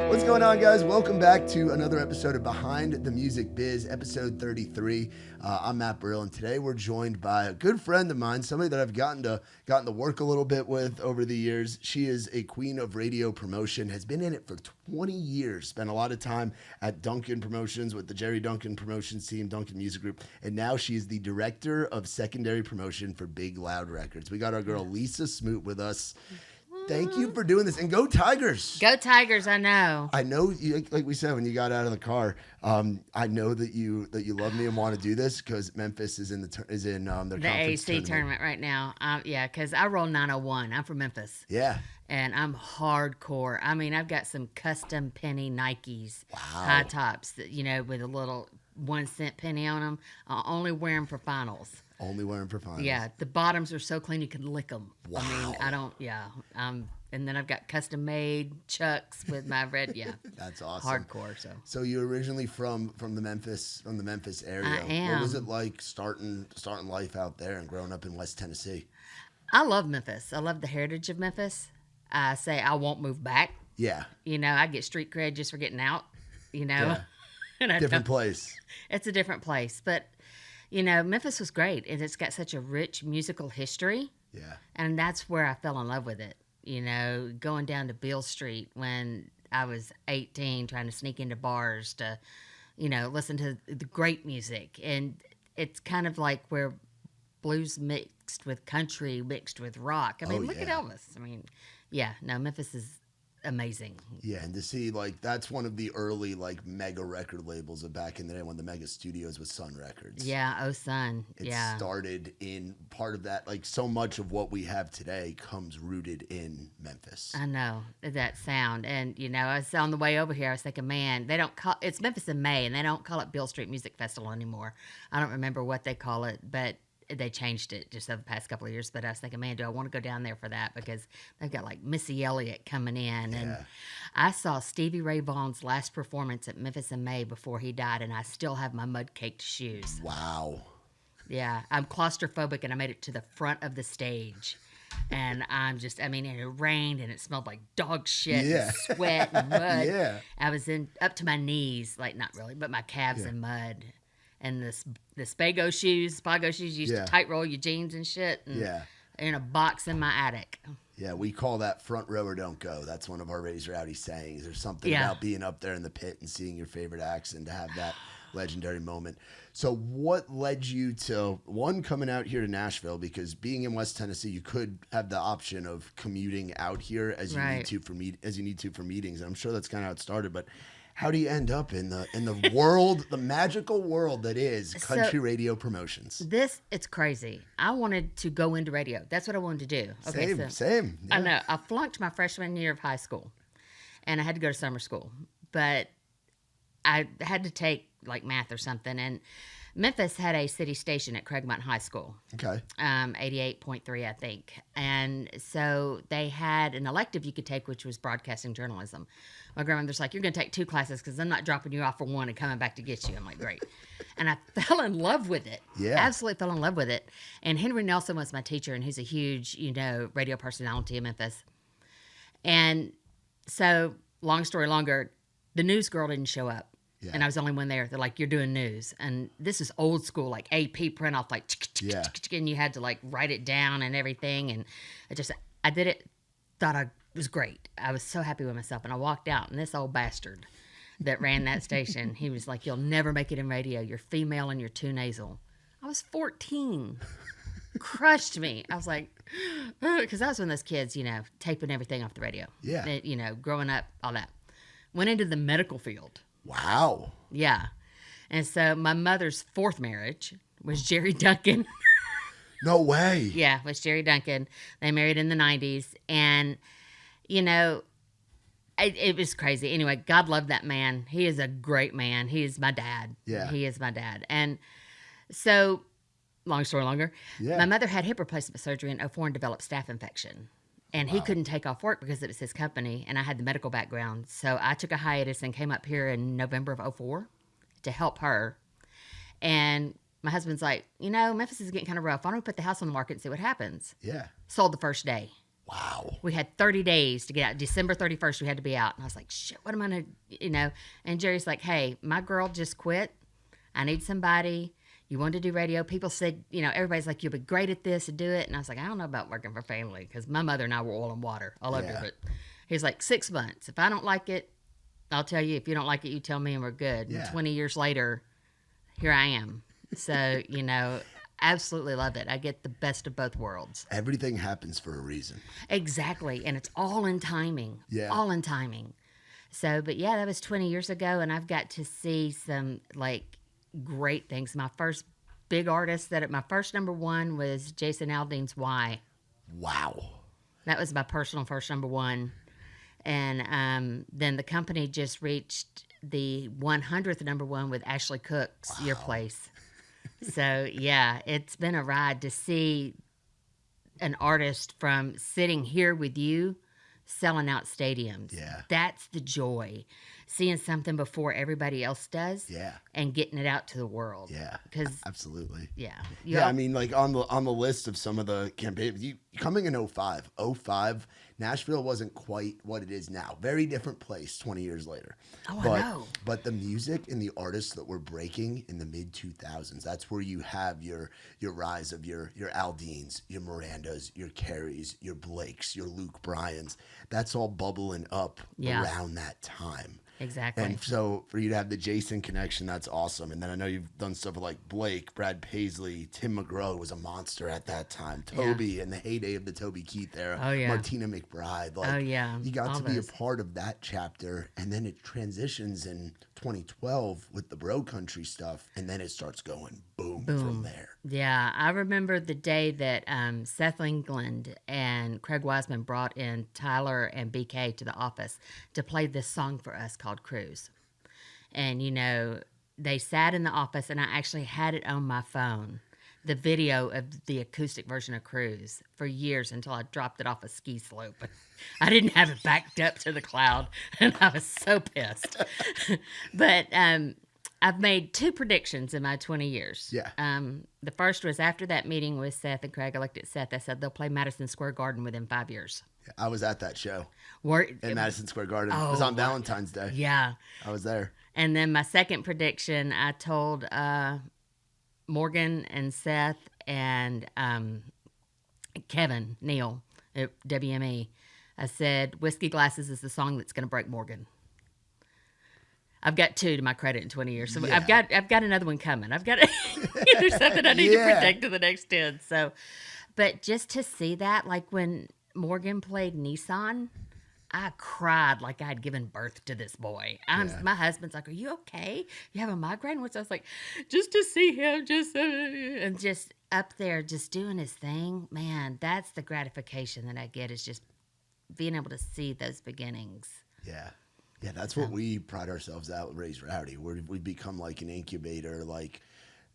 What's going on, guys? Welcome back to another episode of Behind the Music Biz, episode 33. I'm Matt Burrill, and today we're joined by a good friend of mine, somebody that I've gotten to work a little bit with over the years. She is a queen of radio promotion, has been in it for 20 years, spent a lot of time at Duncan Promotions with the Jerry Duncan Promotions team, Duncan Music Group, and now she is the director of secondary promotion for Big Loud Records. We got our girl Lisa Smoot with us. Thank you for doing this, and go Tigers! Go Tigers! I know. I know, like we said when you got out of the car. I know that you love me and want to do this because Memphis is in their the AC tournament right now. Yeah, because I roll 901. I'm from Memphis. Yeah, and I'm hardcore. I mean, I've got some custom penny Nikes, high tops, that, with a little 1 cent penny on them. I only wear them for finals. Only wearing for finals. Yeah, the bottoms are so clean you can lick them. Wow. I mean, I don't. Yeah. And then I've got custom made Chucks with my red. Yeah. That's awesome. Hardcore. So you're originally from the Memphis area. I am. What was it like starting life out there and growing up in West Tennessee? I love Memphis. I love the heritage of Memphis. I say I won't move back. Yeah. I get street cred just for getting out. Yeah. And different place. It's a different place, but. Memphis was great, and it's got such a rich musical history. Yeah. And that's where I fell in love with it. Going down to Beale Street when I was 18, trying to sneak into bars to, listen to the great music. And it's kind of like where blues mixed with country, mixed with rock. I mean, look at Elvis. I mean, Memphis is amazing. Yeah, and to see that's one of the early mega record labels of back in the day when the mega studios was Sun Records. Yeah, Sun. It started in part of that. So much of what we have today comes rooted in Memphis. I know that sound, and I was on the way over here. I was thinking, man, they don't call it's Memphis in May, and they don't call it Beale Street Music Festival anymore. I don't remember what they call it, but they changed it just over the past couple of years, but I was thinking, man, do I want to go down there for that? Because they've got Missy Elliott coming in. And I saw Stevie Ray Vaughan's last performance at Memphis in May before he died, and I still have my mud-caked shoes. Wow. Yeah, I'm claustrophobic, and I made it to the front of the stage. And it rained, and it smelled like dog shit and sweat and mud. Yeah. I was up to my knees, not really, but my calves in mud. And the Spago shoes used to tight roll your jeans and shit. And in a box in my attic. Yeah, we call that front row or don't go. That's one of our Raise Rowdy sayings. There's something about being up there in the pit and seeing your favorite acts and to have that legendary moment. So what led you to, one, coming out here to Nashville? Because being in West Tennessee, you could have the option of commuting out here as you need to for meetings. And I'm sure that's kind of how it started, but how do you end up in the world, the magical world that is country radio promotions? It's crazy. I wanted to go into radio. That's what I wanted to do. Okay, Same. Yeah. I know. I flunked my freshman year of high school, and I had to go to summer school. But I had to take math or something, and Memphis had a city station at Craigmont High School. Okay. 88.3, I think. And so they had an elective you could take, which was broadcasting journalism. My grandmother's like, you're going to take 2 classes because I'm not dropping you off for 1 and coming back to get you. I'm like, great. And I fell in love with it. Yeah. Absolutely fell in love with it. And Henry Nelson was my teacher, and he's a huge, radio personality in Memphis. And so, long story longer, the news girl didn't show up. Yeah. And I was the only one there. They're like, you're doing news. And this is old school, AP print off, and you had to write it down and everything. And I did it, thought I was great. I was so happy with myself. And I walked out, and this old bastard that ran that station, he was like, you'll never make it in radio. You're female and you're too nasal. I was 14. Crushed me. I was like, because I was one of those kids, taping everything off the radio. Yeah. Growing up, all that. Went into the medical field. Wow. Yeah. And so my mother's 4th marriage was Jerry Duncan. No way. Yeah, was Jerry Duncan. They married in the 90s. And, it was crazy. Anyway, God loved that man. He is a great man. He is my dad. Yeah. He is my dad. And so, long story longer, my mother had hip replacement surgery in 2004 and developed staph infection. And he couldn't take off work because it was his company, and I had the medical background. So I took a hiatus and came up here in November of 2004 to help her. And my husband's like, Memphis is getting kind of rough. Why don't we put the house on the market and see what happens? Yeah. Sold the first day. Wow. We had 30 days to get out. December 31st, we had to be out. And I was like, shit, what am I going to, And Jerry's like, hey, my girl just quit. I need somebody. You want to do radio? People said, everybody's like, you'll be great at this and do it. And I was like, I don't know about working for family because my mother and I were oil and water all over it. He's like, 6 months. If I don't like it, I'll tell you. If you don't like it, you tell me and we're good. Yeah. And 20 years later, here I am. So, absolutely love it. I get the best of both worlds. Everything happens for a reason. Exactly. And it's all in timing. Yeah. All in timing. So, but yeah, that was 20 years ago. And I've got to see some great things. My first big artist my first number one was Jason Aldean's Why. Wow. That was my personal first number one. And then the company just reached the 100th number one with Ashley Cook's Your Place. So, yeah, it's been a ride to see an artist from sitting here with you selling out stadiums. Yeah. That's the joy. Seeing something before everybody else does. Yeah. And getting it out to the world. Yeah. Absolutely. Yeah. I mean, on the list of some of the campaigns, coming in 05, Nashville wasn't quite what it is now. Very different place 20 years later. Oh, I know. But the music and the artists that were breaking in the mid 2000s, that's where you have your rise of your Aldeans, your Mirandas, your Carries, your Blakes, your Luke Bryans. That's all bubbling up around that time. Exactly. And so for you to have the Jason connection, that's awesome. And then I know you've done stuff with like Blake, Brad Paisley, Tim McGraw was a monster at that time. Toby in the heyday of the Toby Keith era. Oh, yeah. Martina McBride. You got to be a part of that chapter. And then it transitions in 2012 with the bro country stuff. And then it starts going boom. From there. Yeah. I remember the day that Seth England and Craig Wiseman brought in Tyler and BK to the office to play this song for us called Cruise. And, they sat in the office and I actually had it on my phone, the video of the acoustic version of Cruise for years until I dropped it off a ski slope. I didn't have it backed up to the cloud and I was so pissed. But I've made 2 predictions in my 20 years. Yeah. The first was after that meeting with Seth and Craig, I looked at Seth, I said, they'll play Madison Square Garden within 5 years. I was at that show in Madison Square Garden. It was on Valentine's Day. Yeah. I was there. And then my second prediction, I told Morgan and Seth and Kevin Neal at WME, I said, Whiskey Glasses is the song that's going to break Morgan. I've got 2 to my credit in 20 years. So I've got another one coming. I've got there's something I need to predict to the next 10. So, but just to see that, like when Morgan played Nissan, I cried like I had given birth to this boy. My husband's like, "Are you okay? You have a migraine?" Which I was like, just to see him, and just up there, just doing his thing. Man, that's the gratification that I get, is just being able to see those beginnings. Yeah. Yeah, that's what we pride ourselves out with Raise Rowdy. We've become like an incubator, like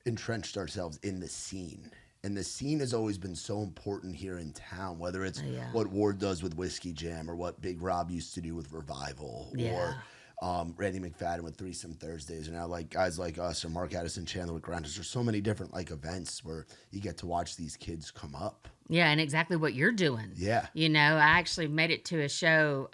entrenched ourselves in the scene. And the scene has always been so important here in town, whether it's what Ward does with Whiskey Jam or what Big Rob used to do with Revival or Randy McFadden with Threesome Thursdays, or now like guys like us or Mark Addison Chandler with Grinders. There's so many different like events where you get to watch these kids come up. Yeah, and exactly what you're doing. Yeah. I actually made it to a show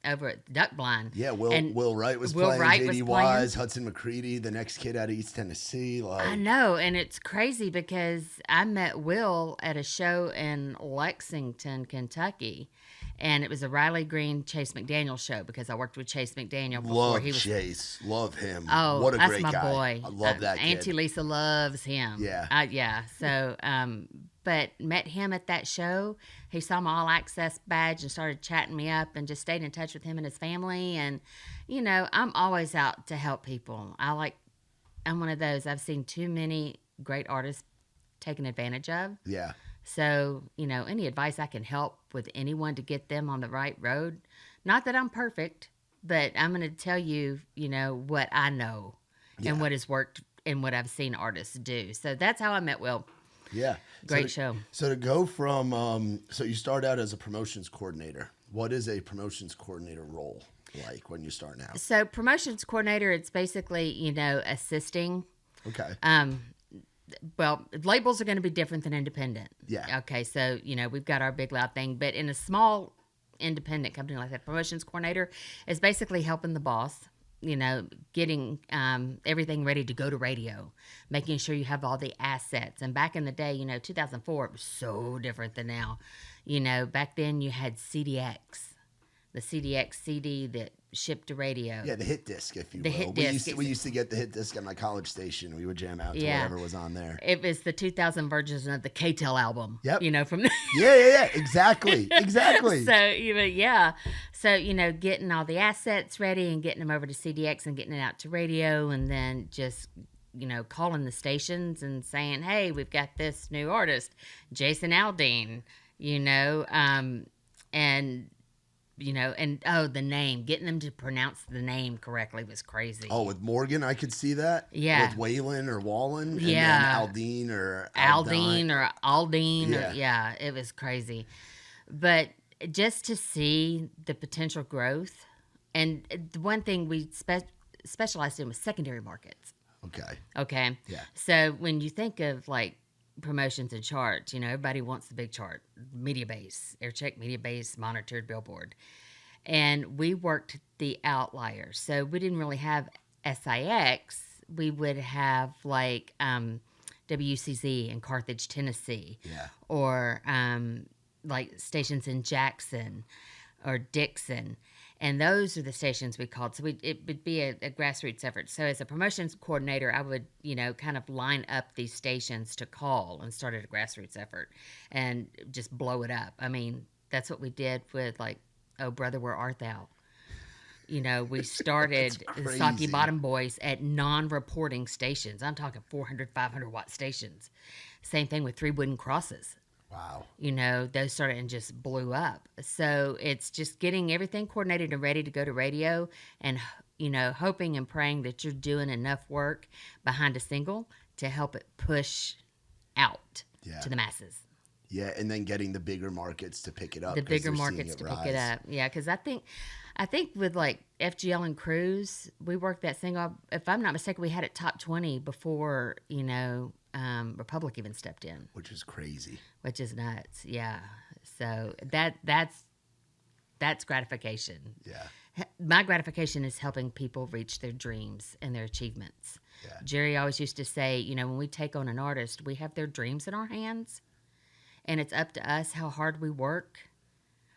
over at Duck Blind. Yeah, Will Wright was playing, JD Wise, Hudson McCready, the next kid out of East Tennessee. I know, and it's crazy because I met Will at a show in Lexington, Kentucky, and it was a Riley Green, Chase McDaniel show because I worked with Chase McDaniel before he was... Chase. Love him. Oh, what a that's great my guy. boy. I love that kid. Auntie Lisa loves him. Yeah. So, but met him at that show. He saw my All Access badge and started chatting me up and just stayed in touch with him and his family. And, I'm always out to help people. I'm one of those. I've seen too many great artists taken advantage of. Yeah. So, any advice I can help with anyone to get them on the right road. Not that I'm perfect, but I'm going to tell you, what I know and what has worked and what I've seen artists do. So that's how I met Will. Yeah. Great show. So to go from, so you start out as a promotions coordinator. What is a promotions coordinator role like when you start out? So promotions coordinator, it's basically, assisting. Okay. well, labels are going to be different than independent. Yeah. Okay, so, we've got our big loud thing, but in a small independent company like that, promotions coordinator is basically helping the boss, getting everything ready to go to radio, making sure you have all the assets. And back in the day, 2004, it was so different than now. Back then you had CDX, the CDX CD that shipped to radio. Yeah, the hit disc, if you The will. hit We disc. used to get the hit disc at my college station. We would jam out to Yeah. whatever was on there. It was the 2000 version of the K-Tel album. Yep. From Yeah. Exactly. So, getting all the assets ready and getting them over to CDX and getting it out to radio, and then just, calling the stations and saying, hey, we've got this new artist, Jason Aldean, the name, getting them to pronounce the name correctly was crazy. Oh, with Morgan, I could see that. Yeah. With Waylon or Wallen. Yeah. And then Aldine or Aldine or Aldine. Yeah. It was crazy. But just to see the potential growth, and the one thing we specialized in was secondary markets. Okay. Yeah. So when you think of like promotions and charts, everybody wants the big chart, media base, aircheck, media base, monitored, billboard. And we worked the outliers. So we didn't really have SIX. We would have like WCZ in Carthage, Tennessee. Yeah. Or like stations in Jackson or Dixon. And those are the stations we called. So it would be a grassroots effort. So as a promotions coordinator, I would, kind of line up these stations to call and started a grassroots effort and just blow it up. I mean, that's what we did with like, Oh Brother, Where Art Thou? We started the Saki Bottom Boys at non-reporting stations. I'm talking 400, 500 watt stations. Same thing with Three Wooden Crosses. Wow. Those started and just blew up. So it's just getting everything coordinated and ready to go to radio and, hoping and praying that you're doing enough work behind a single to help it push out to the masses. Yeah, and then getting the bigger markets to pick it up. The bigger markets to pick it up. Yeah, because I think with like FGL and Cruise, we worked that single. If I'm not mistaken, we had it top 20 before, Republic even stepped in. Which is crazy. Which is nuts, yeah. So that's gratification. Yeah. My gratification is helping people reach their dreams and their achievements. Yeah. Jerry always used to say, when we take on an artist, we have their dreams in our hands, and it's up to us how hard we work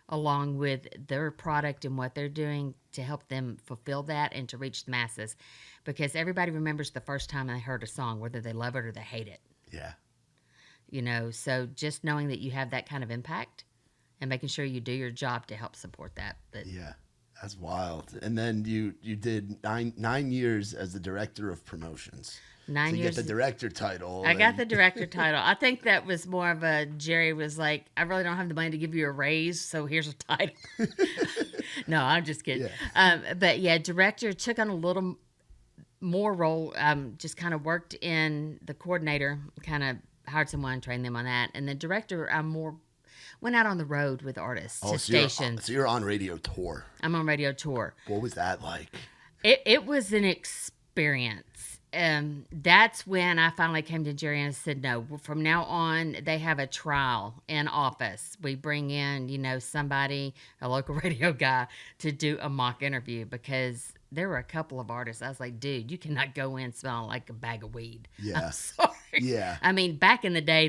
along with their product and what they're doing to help them fulfill that and to reach the masses. Because everybody remembers the first time they heard a song, whether they love it or they hate it. Yeah. So just knowing that you have that kind of impact and making sure you do your job to help support that. Yeah, that's wild. And then you did nine years as the director of promotions. 9 so you years. get the director title. I got the director title. I think that was more of a, Jerry was like, I really don't have the money to give you a raise, so here's a title. No, I'm just kidding. Yeah. But yeah, director took on a little more role, just kind of worked in the coordinator, kind of hired someone, trained them on that. And the director, went out on the road with artists to stations. So you're on radio tour. I'm on radio tour. What was that like? It was an experience. That's when I finally came to Jerry and said, no, from now on, they have a trial in office. We bring in, somebody, a local radio guy, to do a mock interview because there were a couple of artists. I was like, dude, you cannot go in smelling like a bag of weed. Yeah. I'm sorry. Yeah. I mean, back in the day,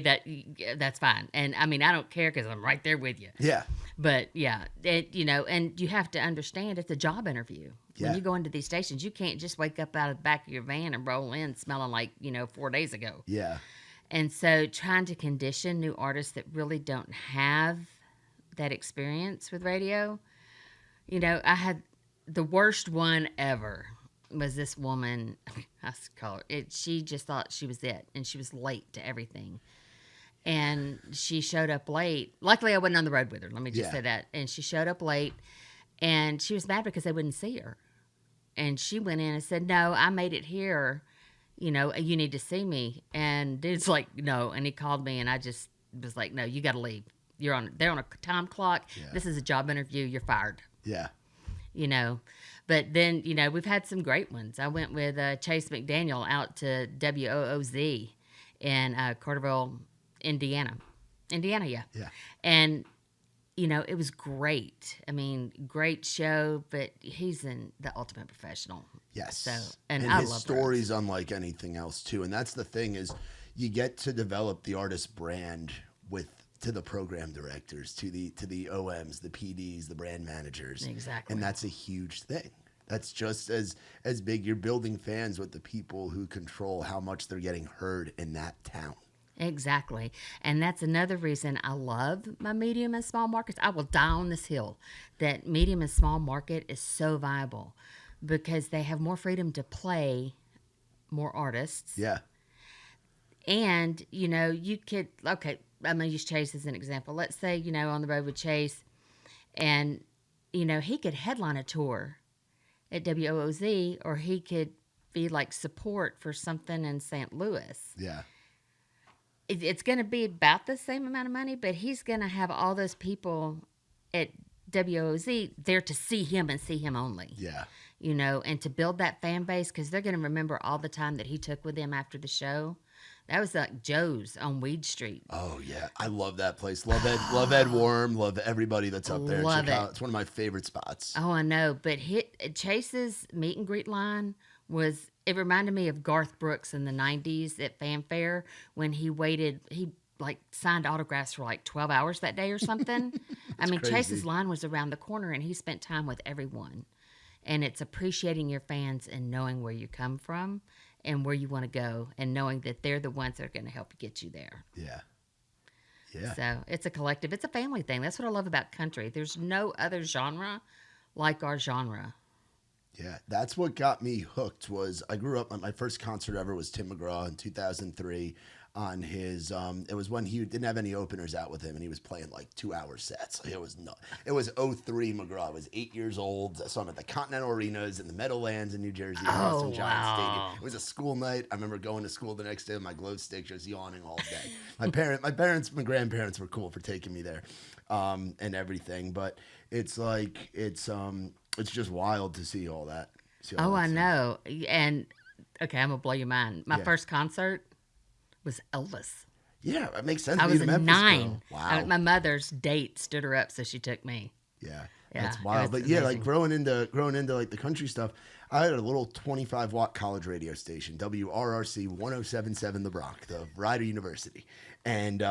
that's fine. And I mean, I don't care because I'm right there with you. Yeah. But yeah, and you have to understand it's a job interview. Yeah. When you go into these stations, you can't just wake up out of the back of your van and roll in smelling like, 4 days ago. Yeah. And so trying to condition new artists that really don't have that experience with radio, I had the worst one ever was this woman. I call her it. She just thought she was it, and she was late to everything. And she showed up late. Luckily, I wasn't on the road with her. Let me just say that. And she showed up late, and she was mad because they wouldn't see her. And she went in and said, no, I made it here. You need to see me. And dude's like, no. And he called me, and I just was like, no, you got to leave. They're on a time clock. Yeah. This is a job interview. You're fired. Yeah. But then, we've had some great ones. I went with Chase McDaniel out to WOOZ in Carterville, Indiana. Indiana, yeah. Yeah. And it was great. I mean, great show, but he's the ultimate professional. Yes. So, and and I his love story's unlike anything else too. And that's the thing is you get to develop the artist brand to the program directors, to the OMs, the PDs, the brand managers. Exactly. And that's a huge thing. That's just as big. You're building fans with the people who control how much they're getting heard in that town. Exactly. And that's another reason I love my medium and small markets. I will die on this hill that medium and small market is so viable because they have more freedom to play more artists. Yeah. And, you could, okay, I'm going to use Chase as an example. Let's say, on the road with Chase and, he could headline a tour at WOOZ or he could be like support for something in St. Louis. Yeah. It's going to be about the same amount of money, but he's going to have all those people at WOZ there to see him and see him only. Yeah. And to build that fan base because they're going to remember all the time that he took with them after the show. That was like Joe's on Weed Street. Oh, yeah. I love that place. Love Ed Worm. Love everybody that's up there. Love it. It's one of my favorite spots. Oh, I know. But Chase's meet and greet line it reminded me of Garth Brooks in the 90s at Fanfare when he signed autographs for like 12 hours that day or something. I mean, crazy. Chase's line was around the corner and he spent time with everyone. And it's appreciating your fans and knowing where you come from and where you want to go and knowing that they're the ones that are going to help get you there. Yeah. Yeah. So it's a collective. It's a family thing. That's what I love about country. There's no other genre like our genre. Yeah, that's what got me hooked. Was I grew up. My first concert ever was Tim McGraw in 2003. On his, it was when he didn't have any openers out with him, and he was playing like 2-hour sets. Like, it was 03 McGraw. I was 8 years old. I saw him at the Continental Arenas in the Meadowlands in New Jersey, Boston Giants Stadium. It was a school night. I remember going to school the next day with my glow stick, just yawning all day. My grandparents were cool for taking me there, and everything. But it's like it's just wild to see all that. I know. And okay, I'm gonna blow your mind. My first concert was Elvis. Yeah, it makes sense. I was Memphis 9. girl. Wow. My mother's date stood her up, so she took me. Yeah, Yeah, that's wild. But yeah, like growing into like the country stuff, I had a little 25-watt college radio station, WRRC 107.7 The Bronx, the Rider University. And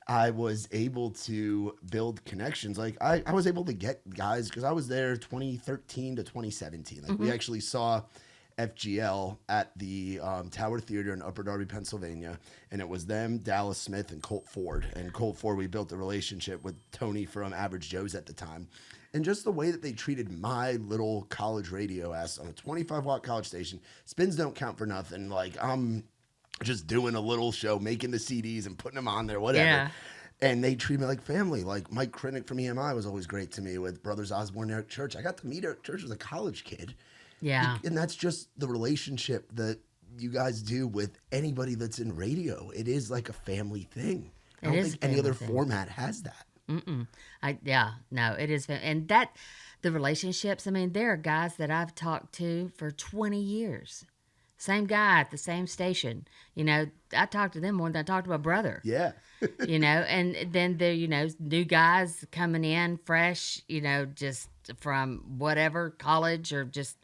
I was able to build connections. Like I was able to get guys because I was there 2013 to 2017. Like we actually saw FGL at the Tower Theater in Upper Darby, Pennsylvania. And it was them, Dallas Smith, and Colt Ford. And Colt Ford, we built a relationship with Tony from Average Joe's at the time. And just the way that they treated my little college radio ass on a 25-watt college station. Spins don't count for nothing. Like, I'm just doing a little show, making the CDs and putting them on there, whatever. Yeah. And they treat me like family. Like, Mike Krinick from EMI was always great to me with Brothers Osborne, Eric Church. I got to meet Eric Church as a college kid. Yeah. And that's just the relationship that you guys do with anybody that's in radio. It is like a family thing. I don't think any other format has that. No, it is. And the relationships, I mean, there are guys that I've talked to for 20 years. Same guy at the same station. I talked to them more than I talked to my brother. Yeah. And then there, new guys coming in fresh, just from whatever college or just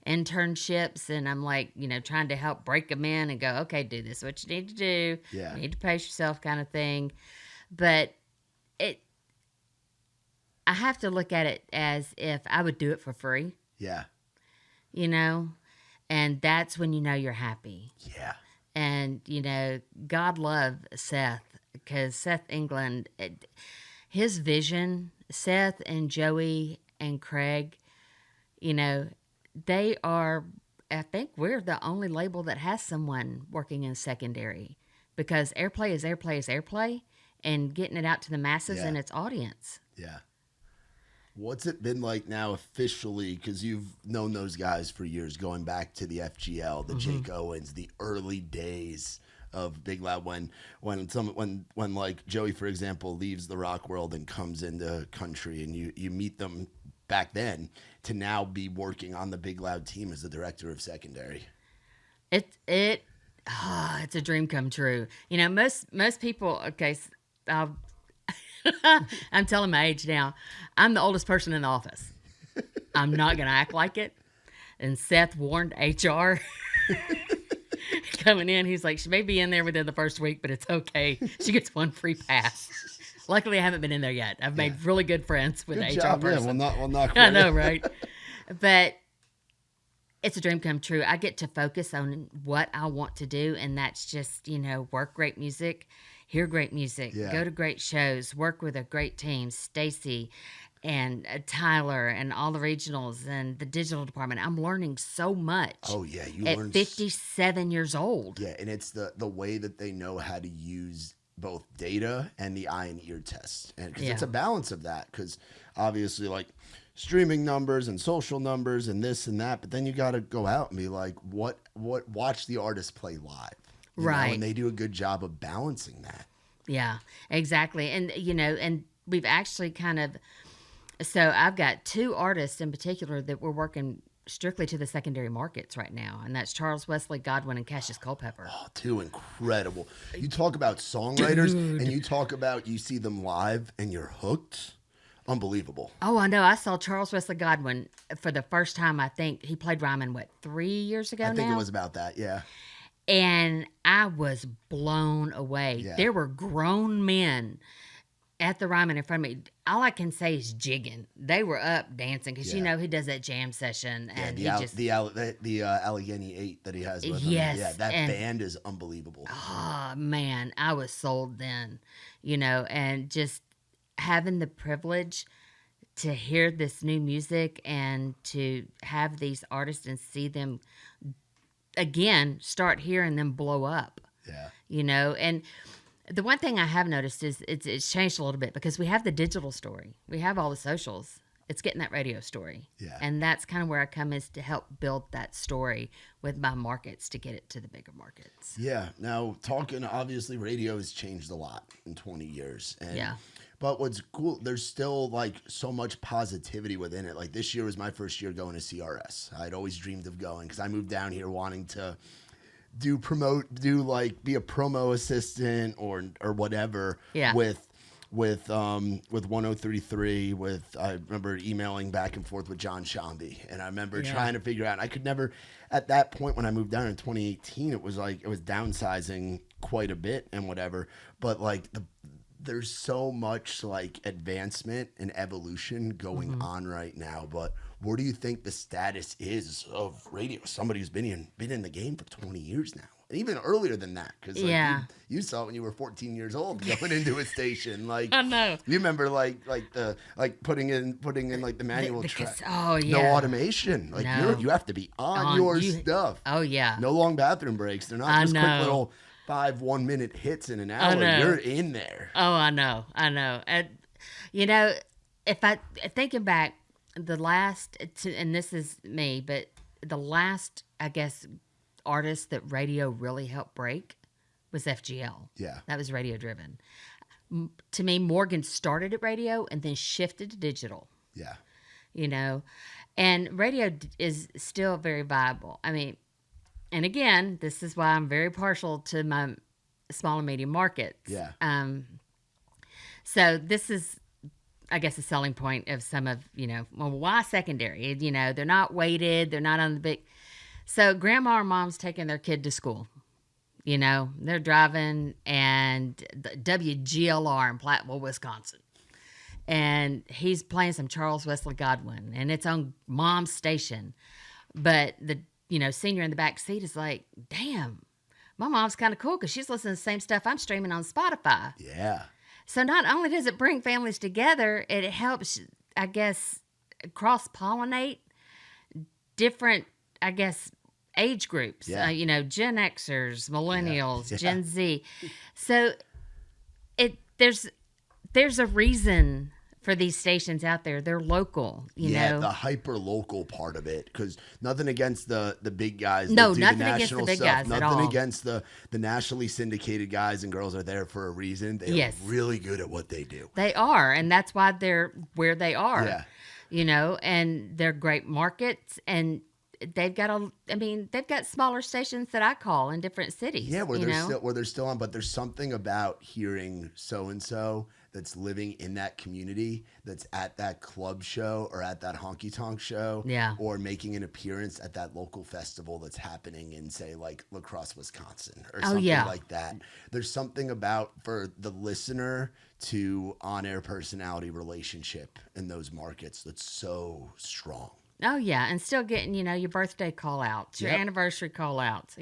internships. And I'm like, trying to help break them in and go, okay, do this, what you need to do. Yeah. You need to pace yourself kind of thing. But I have to look at it as if I would do it for free. Yeah. And that's when you're happy. Yeah. And, God love Seth, because Seth England, his vision, Seth and Joey and Craig, they are, I think we're the only label that has someone working in secondary, because airplay is airplay is airplay, and getting it out to the masses and its audience. Yeah. What's it been like now officially? Because you've known those guys for years, going back to the FGL, the Jake Owens, the early days of Big Loud. When like Joey, for example, leaves the rock world and comes into country, and you meet them back then to now be working on the Big Loud team as the director of secondary. It it's a dream come true. You know, most people. Okay, I'm telling my age now. I'm the oldest person in the office. I'm not gonna act like it. And Seth warned HR coming in. He's like, she may be in there within the first week, but it's okay. She gets one free pass. Luckily, I haven't been in there yet. I've made really good friends with the HR person. Yeah, well, not I know, right? But it's a dream come true. I get to focus on what I want to do, and that's just, work great music, hear great music, go to great shows, work with a great team, Stacy and Tyler and all the regionals and the digital department. I'm learning so much. Oh, yeah. At 57 years old. Yeah, and it's the way that they know how to use both data and the eye and ear test. And because it's a balance of that, because obviously, like, streaming numbers and social numbers and this and that, but then you got to go out and be like, watch the artist play live. Right. And they do a good job of balancing that. Yeah, exactly. And, and we've actually so I've got two artists in particular that we're working strictly to the secondary markets right now. And that's Charles Wesley Godwin and Cassius Culpepper. Oh, two incredible. You talk about songwriters and you talk about, you see them live and you're hooked. Unbelievable. Oh, I know. I saw Charles Wesley Godwin for the first time. I think he played Ryman, 3 years ago now? I think it was about that, yeah. And I was blown away. Yeah. There were grown men at the Ryman in front of me. All I can say is jigging. They were up dancing because, he does that jam session. And the Allegheny 8 that he has with him. Yeah, that band is unbelievable. Oh, man. I was sold then, and just having the privilege to hear this new music and to have these artists and see them again start here and then blow up. Yeah. And the one thing I have noticed is it's changed a little bit because we have the digital story. We have all the socials. It's getting that radio story. Yeah. And that's kind of where I come is to help build that story with my markets to get it to the bigger markets. Yeah. Now, obviously radio has changed a lot in 20 years. And yeah. But what's cool, there's still like so much positivity within it. Like this year was my first year going to CRS. I'd always dreamed of going because I moved down here wanting to be a promo assistant or whatever. Yeah. With 1033, I remember emailing back and forth with John Shambi, and I remember trying to figure out. I could never, at that point when I moved down in 2018, it was downsizing quite a bit and whatever. But like there's so much like advancement and evolution going on right now. But what do you think the status is of radio? Somebody who's been in the game for 20 years now. And even earlier than that, because you saw it when you were 14 years old going into a station. Like I know. You remember putting in like the manual track. Oh yeah. No automation. Like you have to be on your stuff. Oh yeah. No long bathroom breaks. They're not just quick little 5 1-minute hits in an hour. You're in there. Oh, I know. And if I thinking back, the last and this is me, but the last I guess artist that radio really helped break was FGL. Yeah. That was radio driven. To me, Morgan started at radio and then shifted to digital. Yeah. And radio is still very viable. I mean, and again, this is why I'm very partial to my small and medium markets. Yeah. So this is, I guess, a selling point of some of, why secondary? They're not weighted. They're not on the big. So grandma or mom's taking their kid to school. They're driving and the WGLR in Platteville, Wisconsin. And he's playing some Charles Wesley Godwin and it's on mom's station. But the, senior in the back seat is like, damn, my mom's kind of cool because she's listening to the same stuff I'm streaming on Spotify. Yeah. So not only does it bring families together, it helps, I guess, cross-pollinate different, I guess, age groups. Yeah. Gen Xers, millennials, Gen Z. So there's a reason for these stations out there. They're local, you know. The hyper local part of it, because nothing against the big guys. No, that do nothing the against the national big stuff. guys at all. Nothing against the nationally syndicated guys and girls are there for a reason. They're really good at what they do. They are, and that's why they're where they are. Yeah. And they're great markets, and they've got smaller stations that I call in different cities. Yeah, where they're still on, but there's something about hearing so and so that's living in that community, that's at that club show or at that honky tonk show, Yeah. or making an appearance at that local festival that's happening in, say, like La Crosse, Wisconsin, or something like that. There's something about, for the listener to on-air personality relationship in those markets that's so strong. Oh, yeah. And still getting, your birthday call outs, your anniversary call outs.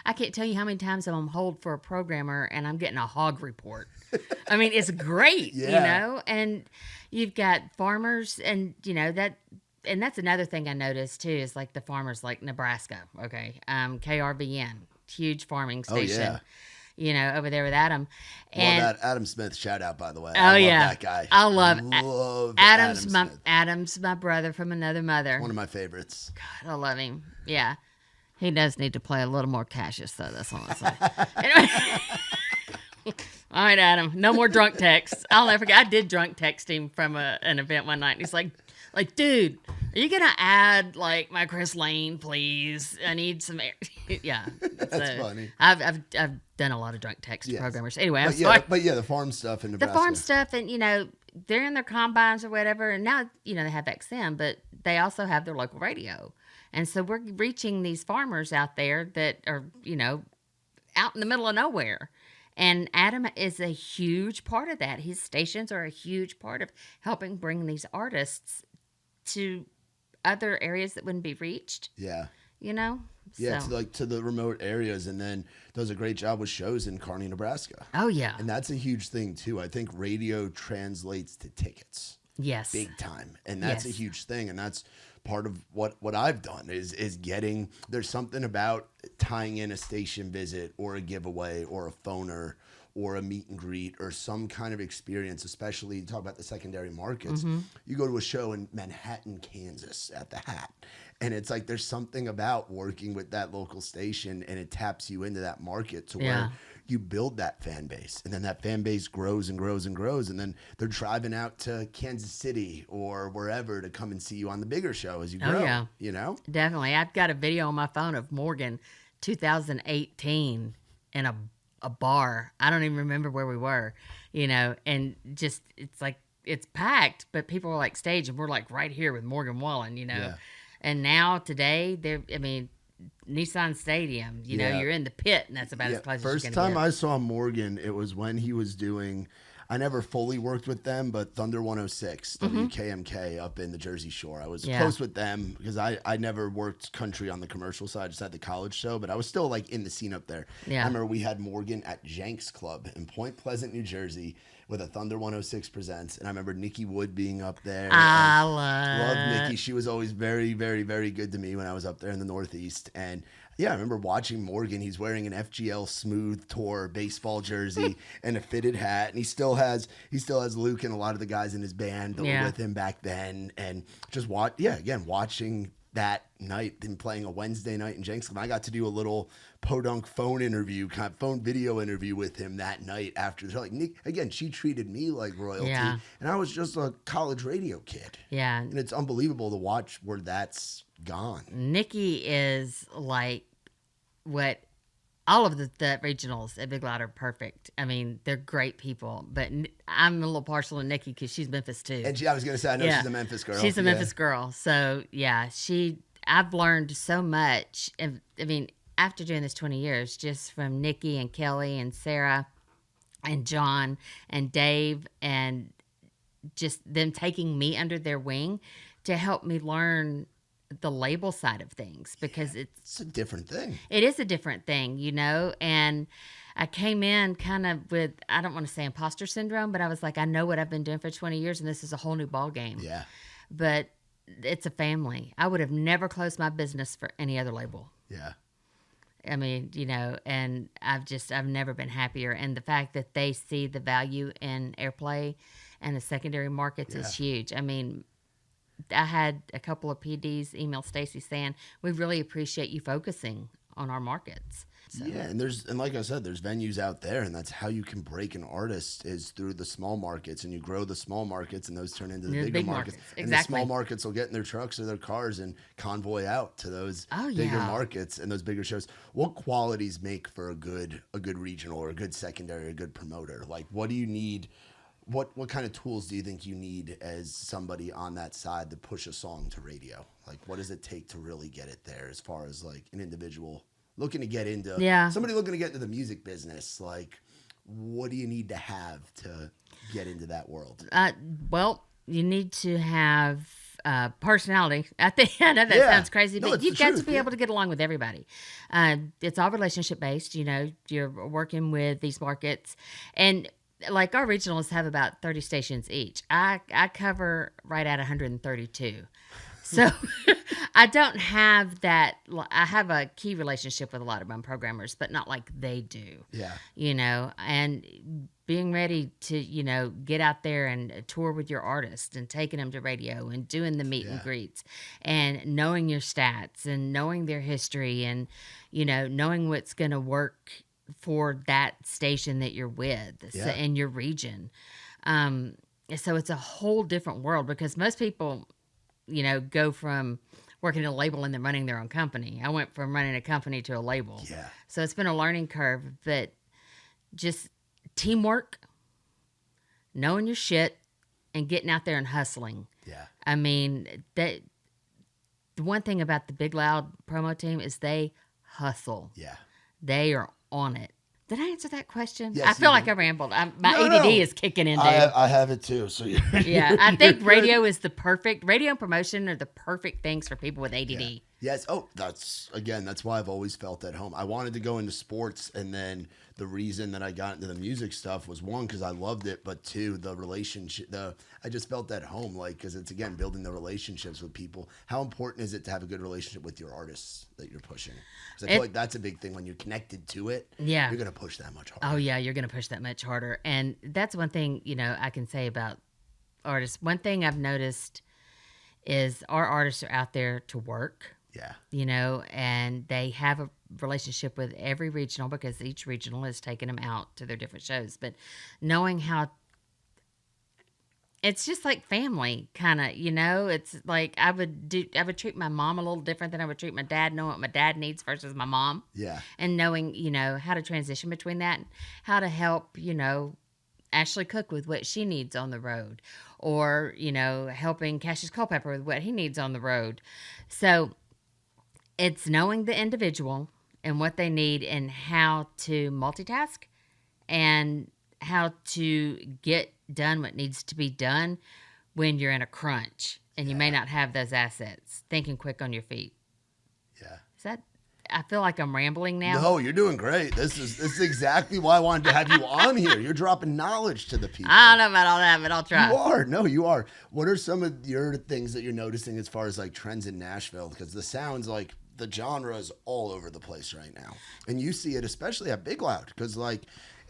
I can't tell you how many times I'm on hold for a programmer and I'm getting a hog report. I mean, it's great, and you've got farmers and, and that's another thing I noticed too, is like the farmers like Nebraska. Okay. KRVN, huge farming station. Over there with Adam. And that Adam Smith shout out, by the way. I love that guy. I love Adam's Adam's my brother from another mother. One of my favorites. God, I love him. Yeah. He does need to play a little more Cassius, though. That's all I'm saying. Anyway. All right, Adam. No more drunk texts. I'll never forget. I did drunk text him from an event one night. And he's like, dude, are you going to add, my Chris Lane, please? I need some air. Yeah. That's funny. I've done a lot of drunk text programmers. Anyway, I'm sorry. But the farm stuff in Nebraska. The farm stuff, and, they're in their combines or whatever. And now, they have XM, but they also have their local radio. And so we're reaching these farmers out there that are, out in the middle of nowhere. And Adam is a huge part of that. His stations are a huge part of helping bring these artists to other areas that wouldn't be reached. Yeah. Yeah, to the remote areas, and then does a great job with shows in Kearney, Nebraska. Oh, yeah. And that's a huge thing, too. I think radio translates to tickets. Yes. Big time. And that's a huge thing. And that's part of what I've done is getting, there's something about tying in a station visit or a giveaway or a phoner or a meet and greet or some kind of experience, especially you talk about the secondary markets. Mm-hmm. You go to a show in Manhattan, Kansas at the Hat, and it's like there's something about working with that local station, and it taps you into that market to where you build that fan base, and then that fan base grows and grows and grows, and then they're driving out to Kansas City or wherever to come and see you on the bigger show as you grow. Definitely. I've got a video on my phone of Morgan 2018 in a bar. I don't even remember where we were, and just it's like it's packed, but people are like stage, and we're like right here with Morgan Wallen, And now today Nissan Stadium, you're in the pit, and that's about as close as you're going to get. First time I saw Morgan, it was when he was doing, I never fully worked with them, but Thunder 106, WKMK up in the Jersey Shore. I was close with them because I never worked country on the commercial side, just had the college show, but I was still in the scene up there. Yeah. I remember we had Morgan at Jenks Club in Point Pleasant, New Jersey, with a Thunder 106 Presents. And I remember Nikki Wood being up there. I love Nikki. She was always very, very, very good to me when I was up there in the Northeast. And yeah, I remember watching Morgan. He's wearing an FGL Smooth Tour baseball jersey and a fitted hat. And he still has Luke and a lot of the guys in his band that were with him back then. And just watching that night, them playing a Wednesday night in Jenks. I got to do a little podunk phone video interview with him that night after the show. Nick, again, she treated me like royalty, and I was just a college radio kid. Yeah, and it's unbelievable to watch where that's gone. Nikki is like what all of the regionals at Big Loud are perfect. I mean, they're great people, but I'm a little partial to Nikki because she's Memphis too. And I was going to say, I know she's a Memphis girl. She's a Memphis girl. So yeah, I've learned so much. After doing this 20 years, just from Nikki and Kelly and Sarah and John and Dave, and just them taking me under their wing to help me learn the label side of things, because it's a different thing. It is a different thing, and I came in kind of with, I don't want to say imposter syndrome, but I was like, I know what I've been doing for 20 years, and this is a whole new ball game. Yeah. But it's a family. I would have never closed my business for any other label. Yeah. And I've never been happier. And the fact that they see the value in airplay and the secondary markets is huge. I had a couple of PDs email Stacy saying, we really appreciate you focusing on our markets, So. Yeah, and like I said, there's venues out there, and that's how you can break an artist is through the small markets, and you grow the small markets, and those turn into the bigger big markets. Exactly. And the small markets will get in their trucks or their cars and convoy out to those bigger markets and those bigger shows. What qualities make for a good regional or a good secondary or a good promoter? Like, what do you need? What kind of tools do you think you need as somebody on that side to push a song to radio? Like, what does it take to really get it there as far as like an individual looking to get into somebody looking to get into the music business? Like, what do you need to have to get into that world? Well, you need to have personality. I know that sounds crazy, but you've got to be able to get along with everybody. It's all relationship based. You know, you're working with these markets, and like our regionals have about 30 stations each. I cover right at 132. So I don't have that. I have a key relationship with a lot of my programmers, but not like they do. Yeah. You know, and being ready to, you know, get out there and tour with your artist and taking them to radio and doing the meet and greets and knowing your stats and knowing their history and, you know, knowing what's going to work for that station that you're with in your region. So it's a whole different world because most people, you know, go from working at a label and then running their own company. I went from running a company to a label. Yeah. So it's been a learning curve, but just teamwork, knowing your shit, and getting out there and hustling. Yeah. I mean, the one thing about the Big Loud promo team is they hustle. Yeah. They are on it. Did I answer that question? Yes, I feel like I rambled. My ADD is kicking in, dude. I have it too. So yeah, I think radio is radio and promotion are the perfect things for people with ADD. Yeah. Yes. Oh, that's why I've always felt at home. I wanted to go into sports, and then the reason that I got into the music stuff was one, because I loved it, but two, the relationship. I just felt at home, like, because it's again building the relationships with people. How important is it to have a good relationship with your artists that you're pushing? Because I feel like that's a big thing when you're connected to it. Yeah, you're gonna push that much harder. Oh yeah, you're gonna push that much harder, and that's one thing I can say about artists. One thing I've noticed is our artists are out there to work. Yeah. And they have a relationship with every regional because each regional is taking them out to their different shows. But knowing how it's just like family, kind of, it's like I would treat my mom a little different than I would treat my dad, knowing what my dad needs versus my mom. Yeah. And knowing, how to transition between that, how to help, Ashley cook with what she needs on the road, or, helping Cassius Culpepper with what he needs on the road. So it's knowing the individual and what they need and how to multitask and how to get done what needs to be done when you're in a crunch and you may not have those assets. Thinking quick on your feet. Yeah. I feel like I'm rambling now. No, you're doing great. This is exactly why I wanted to have you on here. You're dropping knowledge to the people. I don't know about all that, but I'll try. You are. No, you are. What are some of your things that you're noticing as far as like trends in Nashville? Because the sounds like the genre is all over the place right now. And you see it especially at Big Loud because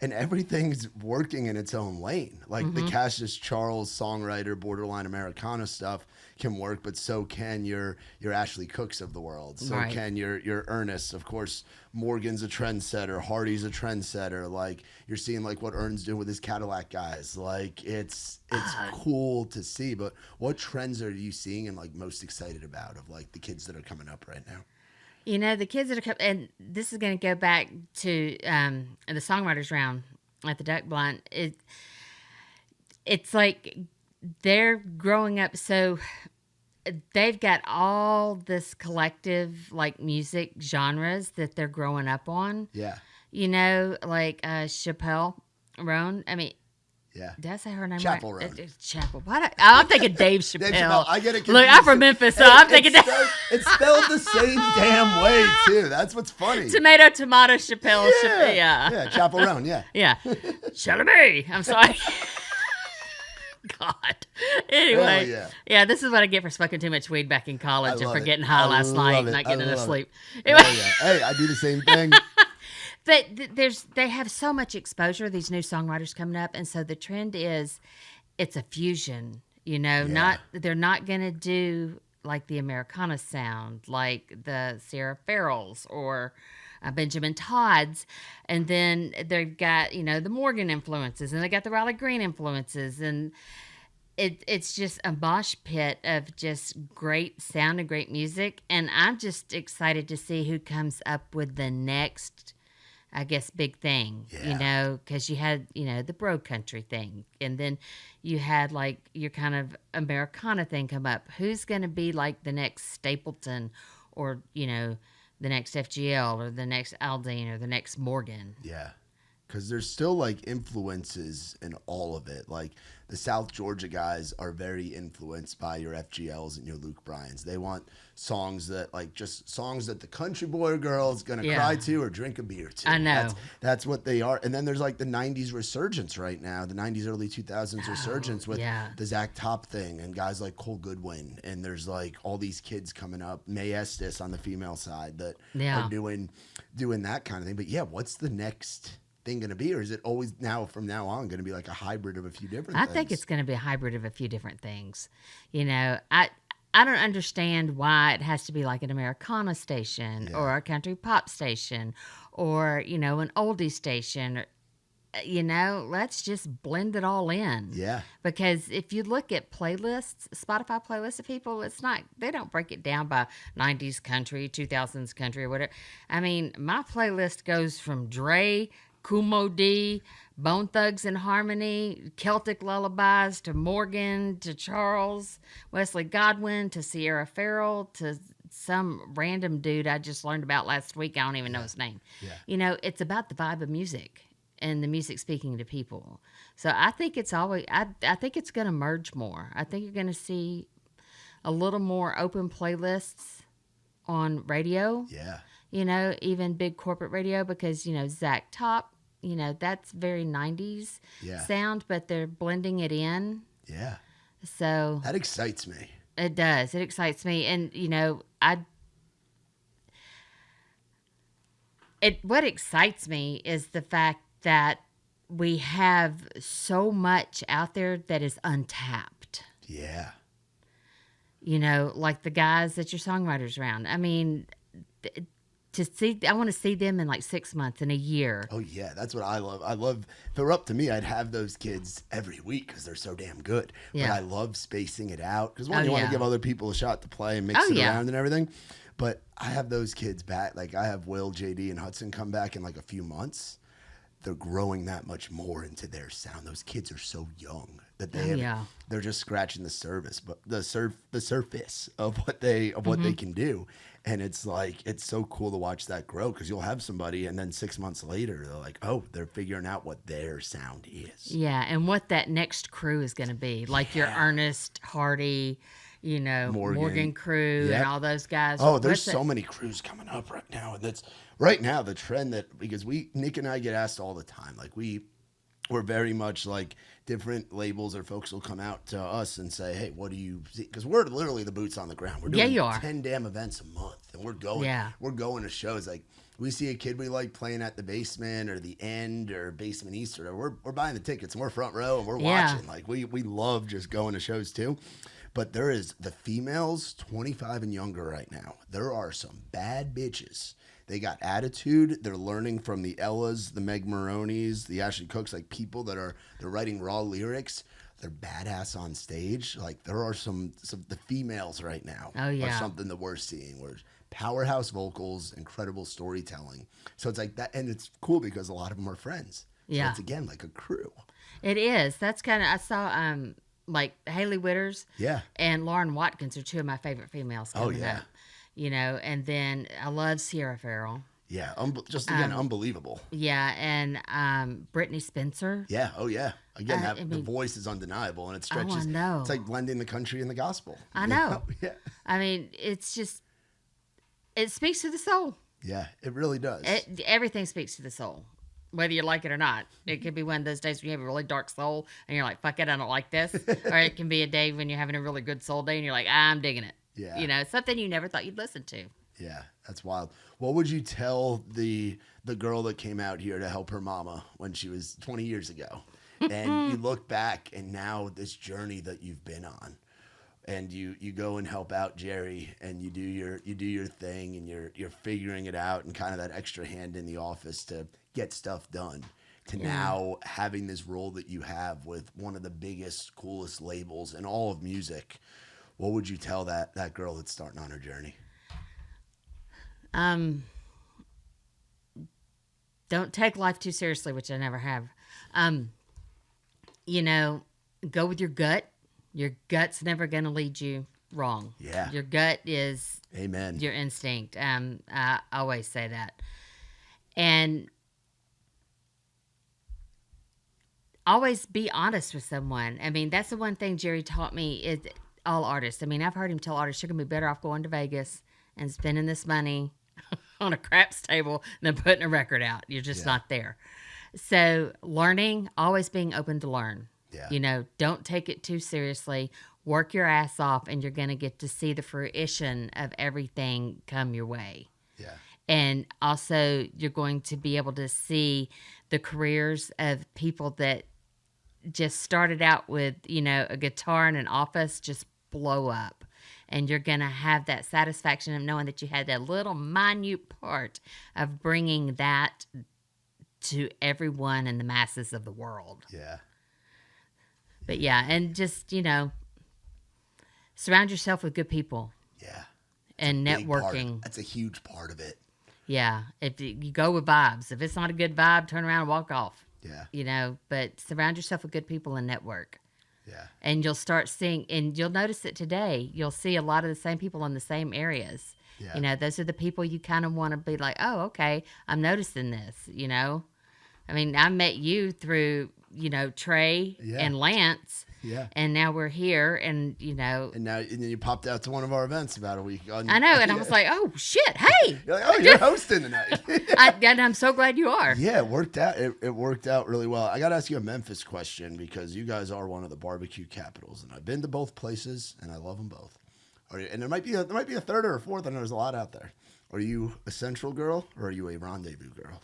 and everything's working in its own lane. Like the Cassius Charles songwriter, borderline Americana stuff can work, but so can your Ashley Cooks of the world. So can your Ernest. Of course, Morgan's a trendsetter. Hardy's a trendsetter. Like you're seeing like what Ern's doing with his Cadillac guys. Like it's cool to see. But what trends are you seeing and like most excited about of like the kids that are coming up right now? The kids that are coming, and this is going to go back to the songwriters round at the Duck Blind. It's like they're growing up, so they've got all this collective like music genres that they're growing up on. Yeah. Like Chappelle Roan. I mean, yeah. Did I say her name Chapel right? Roan. Chapel. I'm thinking Dave Chappelle. Dave Chappelle. I get it confused. Look, I'm from Memphis, so I'm thinking it's spelled the same damn way too. That's what's funny. Tomato, Chappelle. Yeah. Yeah. Chapel Roan. Yeah. Yeah. Shelby. I'm sorry. God. Anyway. Yeah. This is what I get for smoking too much weed back in college and for getting high last night and not getting enough sleep. Anyway. Hey, I do the same thing. But they have so much exposure, these new songwriters coming up, and so the trend is it's a fusion. They're not going to do like the Americana sound, like the Sarah Farrells or Benjamin Todd's. And then they've got, the Morgan influences, and they got the Riley Green influences. And it's just a mosh pit of just great sound and great music. And I'm just excited to see who comes up with the next, I guess, big thing, because you had, the bro country thing. And then you had like your kind of Americana thing come up. Who's going to be like the next Stapleton or, the next FGL or the next Aldine or the next Morgan? Yeah. Because there's still like influences in all of it. Like the South Georgia guys are very influenced by your FGLs and your Luke Bryans. They want songs that just songs that the country boy or girl is going to cry to or drink a beer to. I know. That's what they are. And then there's like the 90s resurgence right now, the 90s, early 2000s resurgence with the Zach Top thing and guys like Cole Goodwin. And there's like all these kids coming up, May Estes on the female side that are doing that kind of thing. But yeah, what's the next thing going to be, or is it always from now on going to be like a hybrid of a few different things? I think it's going to be a hybrid of a few different things. I don't understand why it has to be like an Americana station or a country pop station or an oldie station. Let's just blend it all in. Yeah. Because if you look at playlists, Spotify playlists of people, they don't break it down by 90s country, 2000s country, or whatever. I mean, my playlist goes from Dre, Kumo D, Bone Thugs and Harmony, Celtic Lullabies, to Morgan, to Charles, Wesley Godwin, to Sierra Farrell, to some random dude I just learned about last week. I don't even know his name. Yeah. It's about the vibe of music and the music speaking to people. So I think it's always, I think it's going to merge more. I think you're going to see a little more open playlists on radio. Yeah. Even big corporate radio, because, Zach Top, that's very 90s sound, but they're blending it in. Yeah. So that excites me. It does. It excites me. And, what excites me is the fact that we have so much out there that is untapped. Yeah. Like the guys that your songwriters around. I mean, I want to see them in like 6 months, in a year. Oh yeah, that's what I love. If it were up to me, I'd have those kids every week because they're so damn good. Yeah. But I love spacing it out because you want to give other people a shot to play and mix it around and everything. But I have those kids back. Like I have Will, JD, and Hudson come back in like a few months. They're growing that much more into their sound. Those kids are so young that they're just scratching the surface, but the surface of what they can do. And it's like, it's so cool to watch that grow, because you'll have somebody and then 6 months later, they're like, oh, they're figuring out what their sound is. Yeah, and what that next crew is going to be. Like your Ernest, Hardy, Morgan crew and all those guys. Oh, there's so many crews coming up right now. And that's right now the trend because Nick and I get asked all the time. Like we're very much like different labels or folks will come out to us and say, hey, what do you see? Because we're literally the boots on the ground. We're doing 10 damn events a month, and we're going to shows. Like we see a kid we like playing at the Basement or the End or Basement East, or we're buying the tickets and we're front row and we're watching. Like we love just going to shows too. But there is the females 25 and younger right now. There are some bad bitches. They got attitude. They're learning from the Ellas, the Meg Maronis, the Ashley Cooks, like people they're writing raw lyrics. They're badass on stage. Like there are some the females right now are something that we're seeing. Where powerhouse vocals, incredible storytelling. So it's like that, and it's cool because a lot of them are friends. So it's again like a crew. It is. That's kind of, I saw like Haley Witters and Lauren Watkins are two of my favorite females coming up. And then I love Sierra Farrell. Yeah, again, unbelievable. Yeah, and Brittany Spencer. Yeah, oh yeah. Again, the voice is undeniable, and it stretches. Oh, I know. It's like blending the country and the gospel. I know. Yeah. I mean, it's just, it speaks to the soul. Yeah, it really does. Everything speaks to the soul, whether you like it or not. It could be one of those days when you have a really dark soul, and you're like, fuck it, I don't like this. Or it can be a day when you're having a really good soul day, and you're like, I'm digging it. Yeah. Something you never thought you'd listen to. Yeah, that's wild. What would you tell the girl that came out here to help her mama when she was 20 years ago? And you look back and now this journey that you've been on, and you go and help out Jerry, and you do your thing, and you're figuring it out, and kind of that extra hand in the office to get stuff done, to now having this role that you have with one of the biggest, coolest labels in all of music. What would you tell that girl that's starting on her journey? Don't take life too seriously, which I never have. You know, go with your gut. Your gut's never going to lead you wrong. Yeah. Your gut is Amen. Your instinct. I always say that. And always be honest with someone. I mean, that's the one thing Jerry taught me is all artists. I mean, I've heard him tell artists, you're going to be better off going to Vegas and spending this money on a craps table than putting a record out. You're just not there. So learning, always being open to learn. Yeah. You know, don't take it too seriously. Work your ass off, and you're going to get to see the fruition of everything come your way. Yeah. And also, you're going to be able to see the careers of people that just started out with, you know, a guitar in an office just blow up. And you're going to have that satisfaction of knowing that you had that little minute part of bringing that to everyone in the masses of the world. Yeah. But yeah, and just, you know, surround yourself with good people. Yeah. And networking. That's a huge part of it. Yeah. If you go with vibes. If it's not a good vibe, turn around and walk off. Yeah. You know, but surround yourself with good people and network. Yeah. And you'll start seeing, and you'll notice it today, you'll see a lot of the same people in the same areas. Yeah. You know, those are the people you kind of want to be like, oh, okay, I'm noticing this, you know. I mean, I met you through, you know, Trey and Lance. Yeah. And now we're here, and, you know. And then you popped out to one of our events about a week ago. I know, and I was like, oh, shit, hey. You're like, oh, you're hosting tonight. And I'm so glad you are. Yeah, it worked out. It worked out really well. I got to ask you a Memphis question, because you guys are one of the barbecue capitals, and I've been to both places, and I love them both. And there might be a third or a fourth, and there's a lot out there. Are you a Central girl, or are you a Rendezvous girl?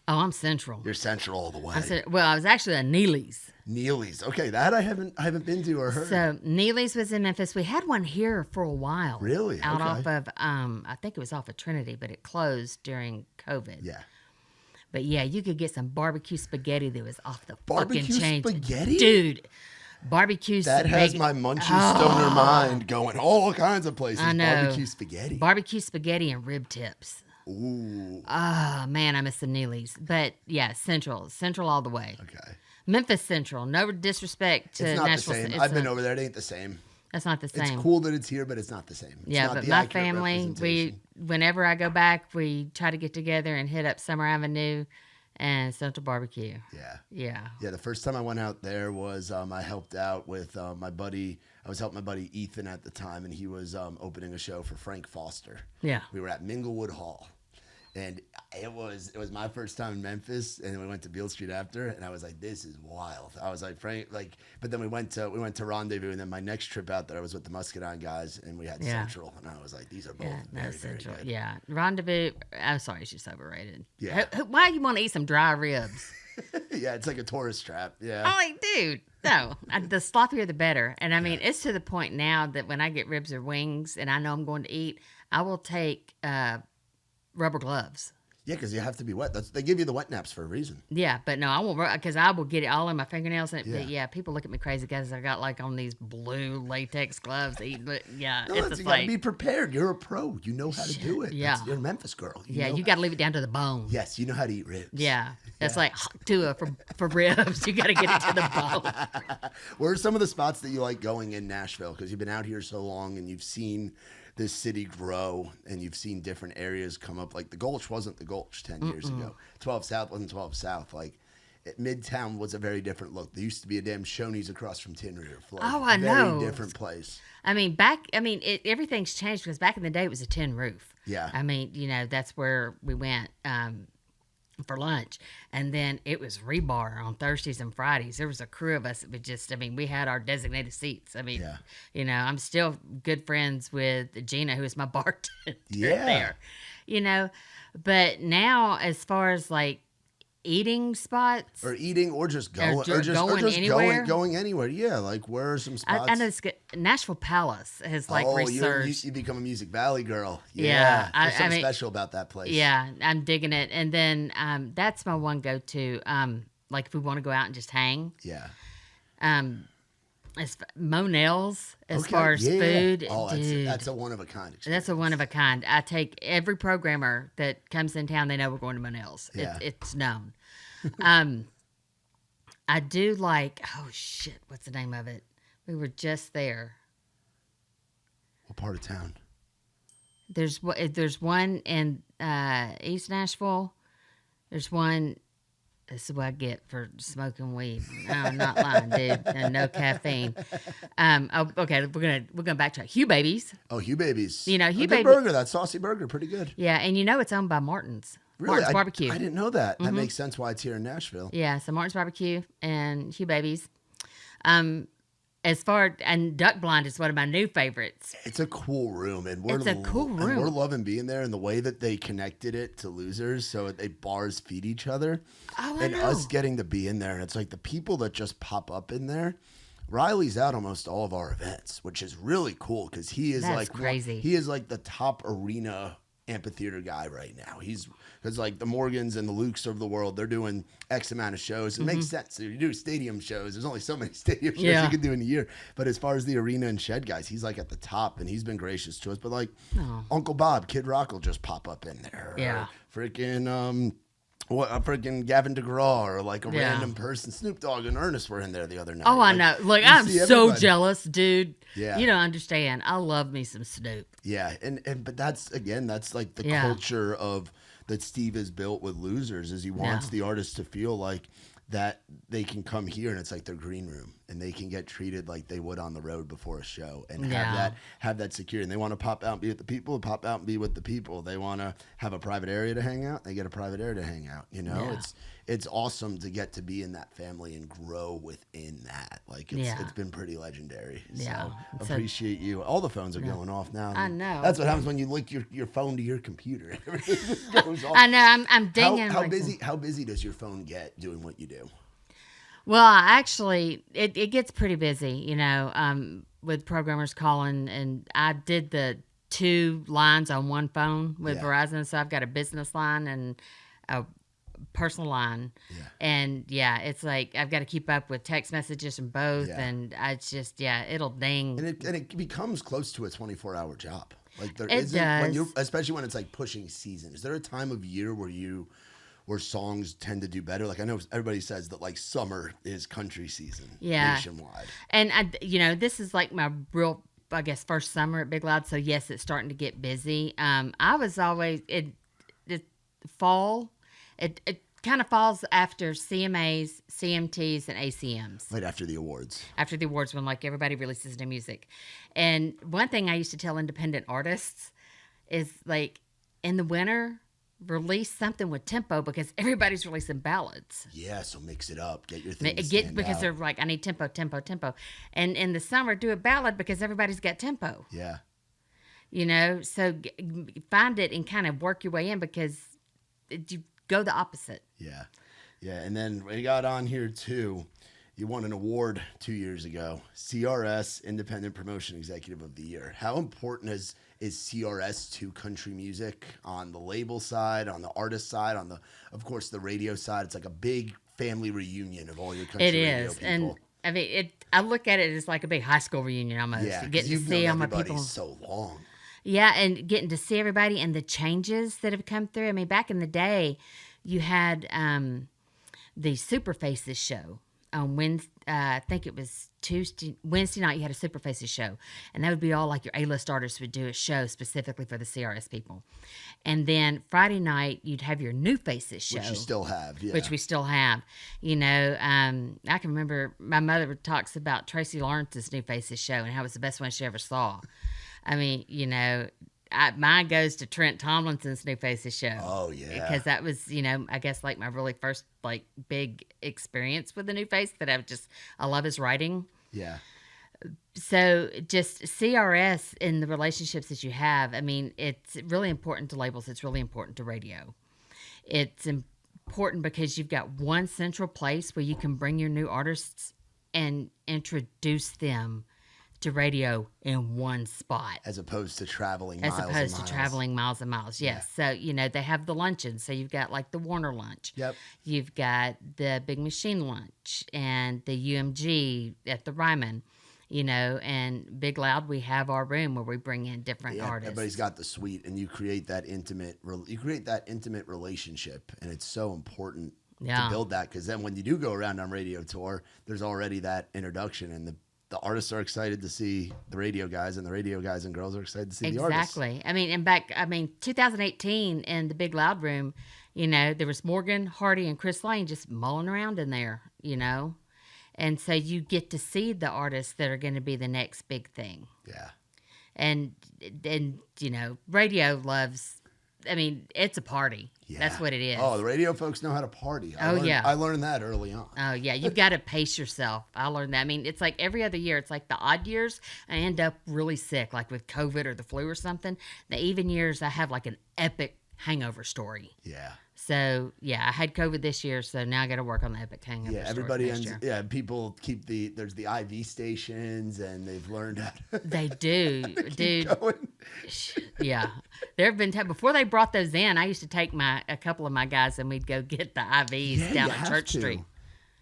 Oh, I'm Central. You're Central all the way. I was actually a Neely's. Neely's. Okay, that I haven't been to or heard. So Neely's was in Memphis. We had one here for a while. Really? Out off of I think it was off of Trinity, but it closed during COVID. Yeah. But yeah, you could get some barbecue spaghetti that was off the Barbecue fucking chain. spaghetti? Dude. Barbecue That has my munchy stoner mind going all kinds of places. I know. Barbecue spaghetti. Barbecue spaghetti and rib tips. Ooh. Oh, man, I miss the Neely's. But yeah, Central all the way. Okay. Memphis Central. No disrespect to It's not Nashville. the same. I've been over there. It ain't the same. That's not the same. It's cool that it's here, but it's not the same. It's yeah, not but the my accurate family, whenever I go back, we try to get together and hit up Summer Avenue and Central Barbecue. Yeah. Yeah. Yeah, the first time I went out there was I helped out with my buddy. I was helping my buddy Ethan at the time, and he was opening a show for Frank Foster. Yeah. We were at Minglewood Hall. And it was my first time in Memphis, and we went to Beale Street after, and I was like, "This is wild." I was like, "Frank," like, but then we went to Rendezvous, and then my next trip out there, I was with the Muscadine guys, and we had Central, and I was like, "These are both very, Central. very good." Yeah, Rendezvous. I'm sorry, it's just overrated. Yeah. Why you want to eat some dry ribs? Yeah, it's like a tourist trap. Yeah. I'm like, dude, no. The sloppier the better. And I mean, it's to the point now that when I get ribs or wings, and I know I'm going to eat, I will take rubber gloves. Yeah, because you have to be wet. They give you the wet naps for a reason. Yeah, but no, I won't, because I will get it all in my fingernails. And Yeah. yeah, people look at me crazy because I got like on these blue latex gloves. But yeah, No, it's a you got to fight. be prepared. You're a pro. You know how to do it. Yeah. You're a Memphis girl. You got to leave it down to the bone. Yes, you know how to eat ribs. Yeah, that's like tua for ribs. You got to get it to the bone. Where are some of the spots that you like going in Nashville? Because you've been out here so long, and you've seen this city grow, and you've seen different areas come up. Like the Gulch wasn't the Gulch 10 years ago. 12 South wasn't 12 South. Like Midtown was a very different look. There used to be a damn Shoney's across from Tin Roof. Like, Oh, I know. Very different place. I mean, everything's changed because back in the day it was a tin roof. Yeah. I mean, that's where we went for lunch. And then it was rebar on Thursdays and Fridays. There was a crew of us that would just, we had our designated seats. I mean, I'm still good friends with Gina, who is my bartender there. But now as far as like eating spots or eating or just going going anywhere. going anywhere. Yeah, like where are some spots? I know Nashville Palace has like Oh, resurged. you become a Music Valley girl. Yeah, There's something special about that place. Yeah, I'm digging it. And then that's my one go-to. Like if we want to go out and just hang. Yeah. As Monell's as Okay, far as yeah. food, Oh, dude, that's a one of a kind experience. that's a one of a kind. I take every programmer that comes in town. They know we're going to Monell's. Yeah. It's known. I do like. Oh shit! What's the name of it? We were just there. What part of town? There's one in East Nashville. There's one. This is what I get for smoking weed. No, I'm not lying, dude. And no caffeine. Okay, we're gonna backtrack. Hugh Babies. Oh, Hugh Babies. You know, Hugh a good Baby- burger. That saucy burger, pretty good. Yeah, and you know it's owned by Martin's. Really? Martin's Barbecue. I didn't know that. That makes sense why it's here in Nashville. Yeah, so Martin's Barbecue and Hugh Babies. And Duck Blind is one of my new favorites. It's a cool room, and It's a cool room. And we're loving being there, and the way that they connected it to Losers, so they bars feed each other, Oh, I and know. us getting to be in there, and it's like the people that just pop up in there. Riley's at almost all of our events, which is really cool because he is That's like crazy. He is like the top arena amphitheater guy right now. Because like the Morgans and the Lukes of the world, they're doing X amount of shows. It makes sense. So you do stadium shows. There's only so many stadium shows Yeah. you can do in a year. But as far as the arena and shed guys, he's like at the top, and he's been gracious to us. But like Uncle Bob, Kid Rock will just pop up in there. Yeah. Freaking freaking Gavin DeGraw or like a Yeah. random person. Snoop Dogg and Ernest were in there the other night. Oh, I Like, know. Look, you I'm see so everybody. jealous, dude. Yeah. You don't understand. I love me some Snoop. Yeah, and but that's like the Yeah. culture of that Steve has built with Losers is he wants the artists to feel like that they can come here and it's like their green room and they can get treated like they would on the road before a show and have that security. And they want to pop out and be with the people, pop out and be with the people. They want to have a private area to hang out. They get a private area to hang out. You know, it's awesome to get to be in that family and grow within that. Like it's been pretty legendary. Yeah. So appreciate you. All the phones are going off now. I know. That's what happens when you link your phone to your computer. Everything just goes off. I know. I'm dinging. How like- busy does your phone get doing what you do? Well, actually, it gets pretty busy, you know, with programmers calling. And I did the 2 lines on one phone with Verizon. So I've got a business line and a personal line. Yeah. And, it's like I've got to keep up with text messages from both. Yeah. And it's just, it'll ding. And it becomes close to a 24-hour job. Like there It isn't when does. especially when it's like pushing season. Is there a time of year where songs tend to do better? Like I know everybody says that like summer is country season nationwide. And this is like my real, I guess, first summer at Big Loud. So yes, it's starting to get busy. I was always fall. It kind of falls after CMAs, CMTs, and ACMs. Right after the awards. After the awards, when like everybody releases new music. And one thing I used to tell independent artists is like in the winter, release something with tempo because everybody's releasing ballads. Yeah, so mix it up, get your thing. Because they're like, I need tempo. And in the summer, do a ballad because everybody's got tempo. Yeah. You know, so find it and kind of work your way in because you go the opposite. Yeah. Yeah. And then we got on here too. You won an award 2 years ago, CRS Independent Promotion Executive of the Year. How important is CRS to country music on the label side, on the artist side, of course, the radio side? It's like a big family reunion of all your country radio people. And I mean, I look at it as like a big high school reunion almost. Yeah, Getting to you've see known all my everybody people. so long. Yeah, and getting to see everybody and the changes that have come through. I mean, back in the day, you had the Super Faces show on Wednesday. I think it was Wednesday night. You had a Super Faces show, and that would be all like your A-list artists would do a show specifically for the CRS people. And then Friday night, you'd have your New Faces show, Which you still have, yeah. which we still have. You know, I can remember my mother talks about Tracy Lawrence's New Faces show and how it was the best one she ever saw. I mean, you know, mine goes to Trent Tomlinson's New Faces show. Oh, yeah. Because that was, you know, I guess like my really first like big experience with the New Face that I love his writing. Yeah. So just CRS in the relationships that you have, I mean, it's really important to labels. It's really important to radio. It's important because you've got one central place where you can bring your new artists and introduce them to radio in one spot. As opposed to traveling As miles and opposed miles. to traveling miles and miles. Yes. So, they have the luncheons. So you've got like the Warner lunch. Yep. You've got the Big Machine lunch and the UMG at the Ryman, and Big Loud, we have our room where we bring in different artists. Everybody's got the suite, and you create that intimate relationship, and it's so important to build that, because then when you do go around on radio tour, there's already that introduction, and the artists are excited to see the radio guys, and the radio guys and girls are excited to see the artists. Exactly. I mean, 2018 in the Big Loud room, there was Morgan, Hardy, and Chris Lane just mulling around in there, And so you get to see the artists that are going to be the next big thing. Yeah. And radio loves, it's a party. Yeah. That's what it is. Oh, the radio folks know how to party. I learned that early on. Oh, yeah. You've got to pace yourself. I learned that. It's like every other year. It's like the odd years, I end up really sick, like with COVID or the flu or something. The even years, I have like an epic hangover story. Yeah. So, I had COVID this year, so now I got to work on the epic hangover story. Everybody people keep there's the IV stations, and they've learned how to. They do, dude. Yeah. There have been before they brought those in, I used to take a couple of my guys, and we'd go get the IVs down at Church Street.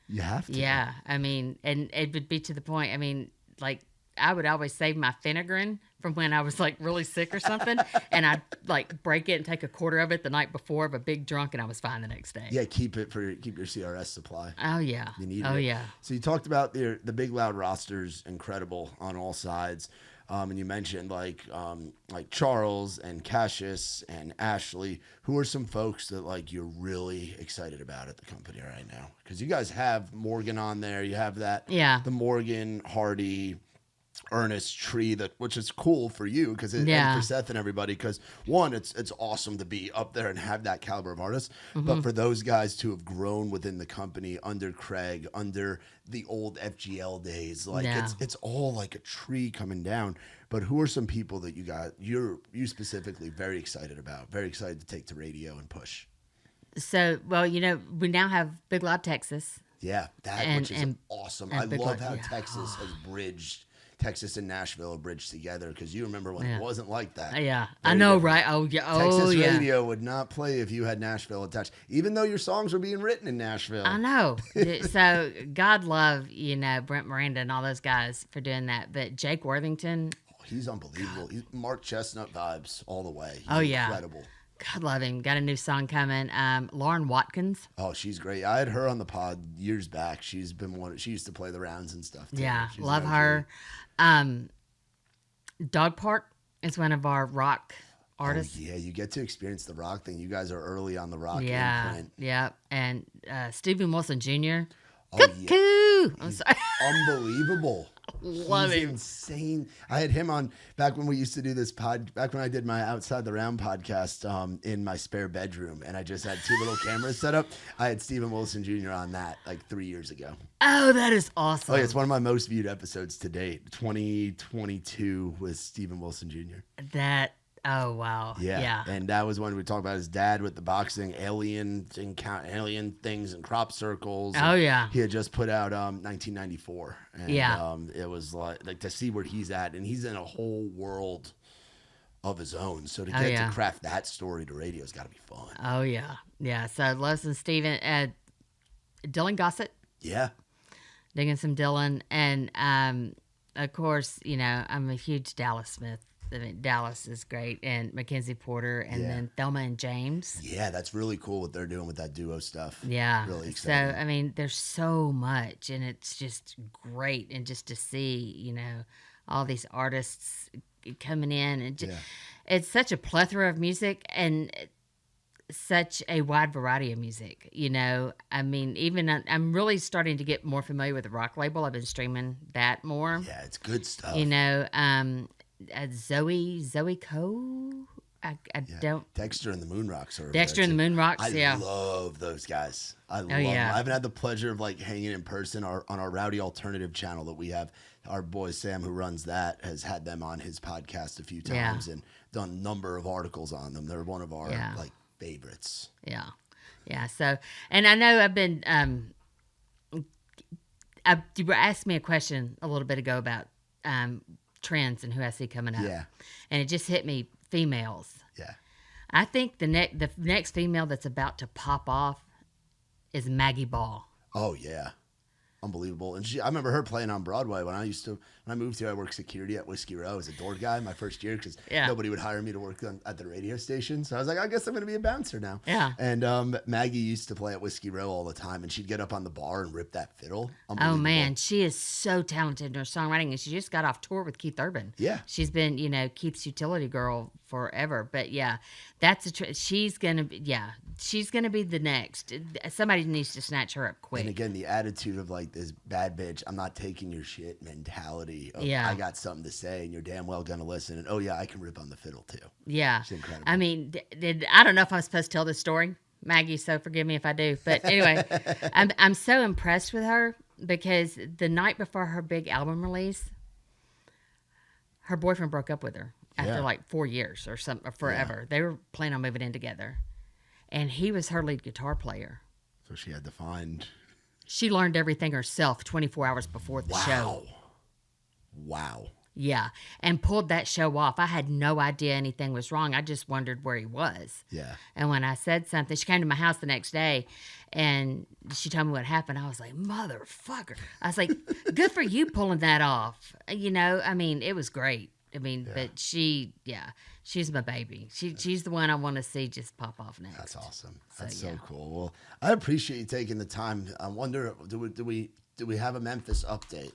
You have to. Yeah. And it would be to the point, like, I would always save my Phenagrin from when I was like really sick or something, and I'd like break it and take a quarter of it the night before of a big drunk, and I was fine the next day. Yeah, keep your CRS supply. Oh yeah. You need it. Yeah. So you talked about the Big Loud roster's incredible on all sides, and you mentioned like Charles and Cassius and Ashley, who are some folks that like you're really excited about at the company right now, because you guys have Morgan on there. You have that. Yeah. The Morgan, Hardy, Ernest tree, which is cool for you and for Seth and everybody, because one, it's awesome to be up there and have that caliber of artists, but for those guys to have grown within the company under Craig, under the old FGL days, like it's all like a tree coming down. But who are some people that you specifically very excited about, very excited to take to radio and push? So, well, we now have Big Loud Texas. Yeah, which is awesome. I love how Texas has bridged. Texas and Nashville are bridged together, because you remember when it wasn't like that. Yeah, I know, right? Oh, yeah. Texas radio would not play if you had Nashville attached, even though your songs were being written in Nashville. I know. So God love, Brent Miranda and all those guys for doing that. But Jake Worthington. Oh, he's unbelievable. He's Mark Chestnut vibes all the way. He's incredible. God love him. Got a new song coming. Lauren Watkins. Oh, she's great. I had her on the pod years back. She's been she used to play the rounds and stuff too. Yeah, she's love her. Dog Park is one of our rock artists. Oh, yeah, you get to experience the rock thing. You guys are early on the rock imprint. Yeah, and Stephen Wilson Jr. Oh, Cuckoo! Yeah. I'm sorry. Unbelievable. Love him. Insane. I had him on back when we used to do this back when I did my Outside the Round podcast in my spare bedroom, and I just had two little cameras set up. I had Stephen Wilson Jr. on that like 3 years ago. Oh, that is awesome. Oh, yeah, it's one of my most viewed episodes to date. 2022 with Stephen Wilson Jr. Oh, wow. Yeah. And that was when we talked about his dad with the boxing, alien things and crop circles. Oh, yeah. He had just put out 1994. And, it was like to see where he's at. And he's in a whole world of his own. So to get to craft that story to radio has got to be fun. Oh, yeah. Yeah. So Lois and Steven, Dylan Gossett. Yeah. Digging some Dylan. And, of course, I'm a huge Dallas Smith. Dallas is great, and Mackenzie Porter, and then Thelma and James. Yeah, that's really cool what they're doing with that duo stuff. Yeah. Really exciting. So, there's so much, and it's just great. And just to see, all these artists coming in, and it's such a plethora of music and such a wide variety of music, even I'm really starting to get more familiar with the rock label. I've been streaming that more. Yeah, it's good stuff. Zoe Coe. I don't. Dexter and the Moonrocks are. Dexter and the Moonrocks. I love those guys. I love them. I haven't had the pleasure of like hanging in person on our Rowdy Alternative channel that we have. Our boy Sam, who runs that, has had them on his podcast a few times and done a number of articles on them. They're one of our like favorites. Yeah. So, and I know I've been. You were asking me a question a little bit ago about trends and who I see coming up. Yeah. And it just hit me, females. Yeah. I think the next female that's about to pop off is Maggie Ball. Oh yeah. Unbelievable. And I remember her playing on Broadway when I moved here. I worked security at Whiskey Row as a door guy my first year because nobody would hire me to work at the radio station. So I was like, I guess I'm going to be a bouncer now. Yeah. And Maggie used to play at Whiskey Row all the time, and she'd get up on the bar and rip that fiddle. Oh man, she is so talented in her songwriting, and she just got off tour with Keith Urban. Yeah. She's been, Keith's utility girl forever. But yeah, that's she's gonna be the next. Somebody needs to snatch her up quick. And again, the attitude of like this bad bitch, I'm not taking your shit mentality of I got something to say and you're damn well gonna listen, and oh yeah, I can rip on the fiddle too. Yeah. It's incredible. I mean, I don't know if I'm supposed to tell this story, Maggie, so forgive me if I do. But anyway, I'm so impressed with her because the night before her big album release, her boyfriend broke up with her after like 4 years or something, or forever. They were planning on moving in together. And he was her lead guitar player. So she had to find... She learned everything herself 24 hours before the show. Wow. Yeah. And pulled that show off. I had no idea anything was wrong. I just wondered where he was. Yeah. And when I said something, she came to my house the next day and she told me what happened. I was like, motherfucker. I was like, good for you pulling that off. I mean, it was great. But she's my baby. She's the one I want to see just pop off next. That's awesome. That's so cool. Well, I appreciate you taking the time. I wonder, do we have a Memphis update?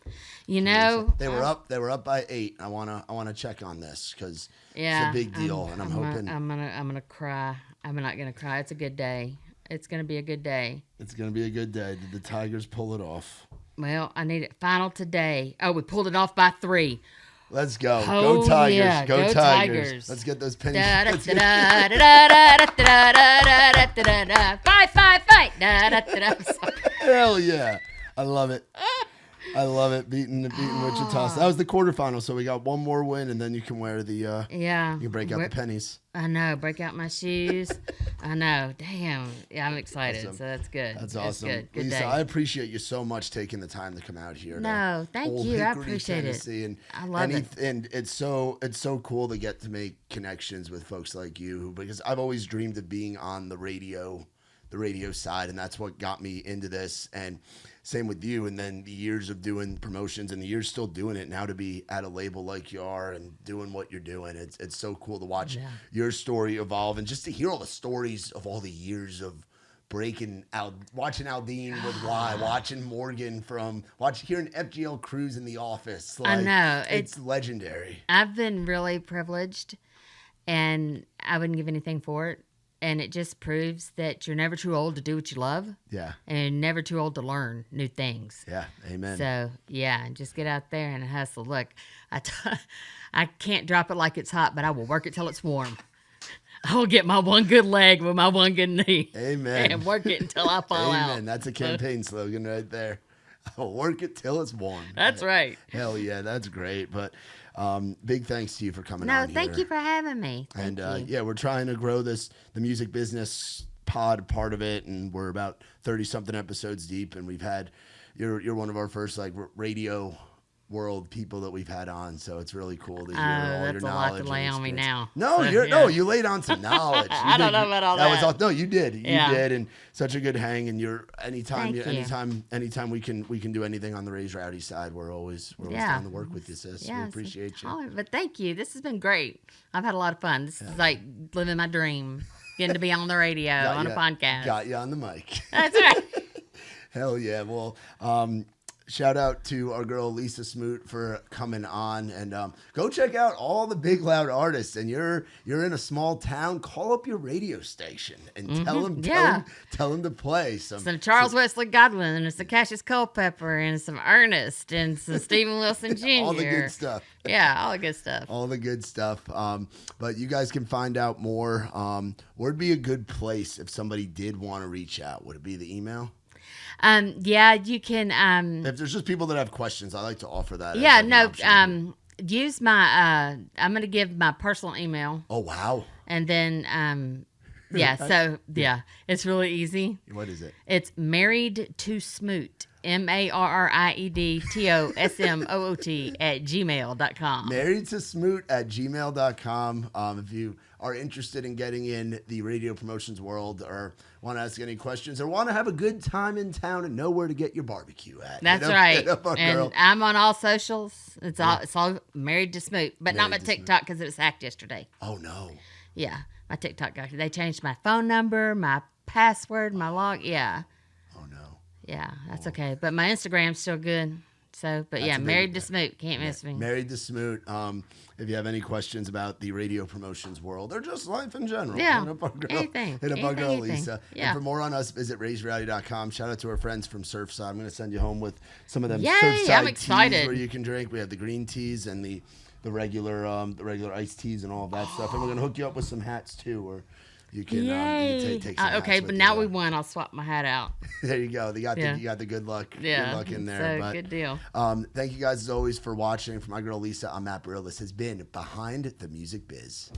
They were up by 8. I wanna check on this because it's a big deal, and I'm hoping I'm gonna cry. I'm not gonna cry. It's a good day. It's gonna be a good day. It's gonna be a good day. Did the Tigers pull it off? Well, I need it final today. Oh, we pulled it off by 3. Let's go. Oh, Go Tigers. Yeah. Go Tigers. Let's get those pennies. Fight. Hell yeah. I love it. Beating Wichita. That was the quarterfinal, so we got one more win, and then you can wear the you can break out the pennies. I know, break out my shoes. I know. Damn. Yeah, I'm excited. Awesome. So that's good. That's awesome. Good Lisa, day. I appreciate you so much taking the time to come out here. No, thank you. I appreciate Tennessee. it. And I love it. And it's so cool to get to make connections with folks like you, because I've always dreamed of being on the radio side, and that's what got me into this. And same with you. And then the years of doing promotions and the years still doing it now, to be at a label like you are and doing what you're doing. It's so cool to watch your story evolve, and just to hear all the stories of all the years of breaking out, watching Aldine with Y, watching Morgan hearing FGL Cruz in The Office. I know. It's legendary. I've been really privileged, and I wouldn't give anything for it. And it just proves that you're never too old to do what you love. Yeah. And you're never too old to learn new things. Yeah. Amen. So, yeah, just get out there and hustle. Look, I can't drop it like it's hot, but I will work it till it's warm. I will get my one good leg with my one good knee. Amen. And work it until I fall out. Amen. That's a campaign slogan right there. I'll work it till it's warm. That's right. Hell yeah, that's great. But big thanks to you for coming on here. No, thank you for having me. Thank you. We're trying to grow the music business pod part of it, and we're about 30-something episodes deep, and we've had you're one of our first like radio world people that we've had on, so it's really cool to hear all your knowledge. That's a lot to lay on me now. No, you laid on some knowledge. I don't know about all that. No, you did. You did, and such a good hang. And anytime we can do anything on the Raise Rowdy side, we're always down to work with you, sis. We appreciate you. But thank you. This has been great. I've had a lot of fun. This is like living my dream, getting to be on the radio on a podcast. Got you on the mic. That's right. Hell yeah. Well, shout out to our girl Lisa Smoot for coming on, and go check out all the big loud artists. And you're in a small town, call up your radio station and tell them to play some Charles Wesley Godwin, and some Cassius Culpepper, and some Ernest, and some Stephen Wilson Jr. All the good stuff. Yeah, all the good stuff. All the good stuff. But you guys can find out more. Where'd be a good place if somebody did want to reach out? Would it be the email? You can. If there's just people that have questions, I like to offer that. Yeah, use my. I'm going to give my personal email. Oh wow! And then Yeah. So yeah, it's really easy. What is it? It's Married to Smoot. MarriedToSmoot @gmail.com. Married to Smoot @gmail.com. If you are interested in getting in the radio promotions world or want to ask any questions or want to have a good time in town and know where to get your barbecue at. That's right. And I'm on all socials. It's all Married to Smoot, but not my TikTok because it was hacked yesterday. Oh, no. Yeah. My TikTok got they changed my phone number, my password, my log. Yeah. Oh, no. Yeah, that's okay. But my Instagram's still good. So, but yeah, Married to Smoot. Can't miss me. Married to Smoot. If you have any questions about the radio promotions world or just life in general, Yeah, hit up our girl, anything. hit up our girl Lisa. Yeah. And for more on us, visit raiserowdy.com. Shout out to our friends from Surfside. I'm going to send you home with some of them Yay, Surfside I'm teas excited. where you can drink. We have the green teas and the regular iced teas and all of that stuff. And we're going to hook you up with some hats too, or you can take some okay, hats but with now you. we won. I'll swap my hat out. There you go. You got the good luck. Yeah, Good luck in there. So good deal. Thank you guys as always for watching. For my girl Lisa, I'm Matt Burrill. This has been Behind the Music Biz.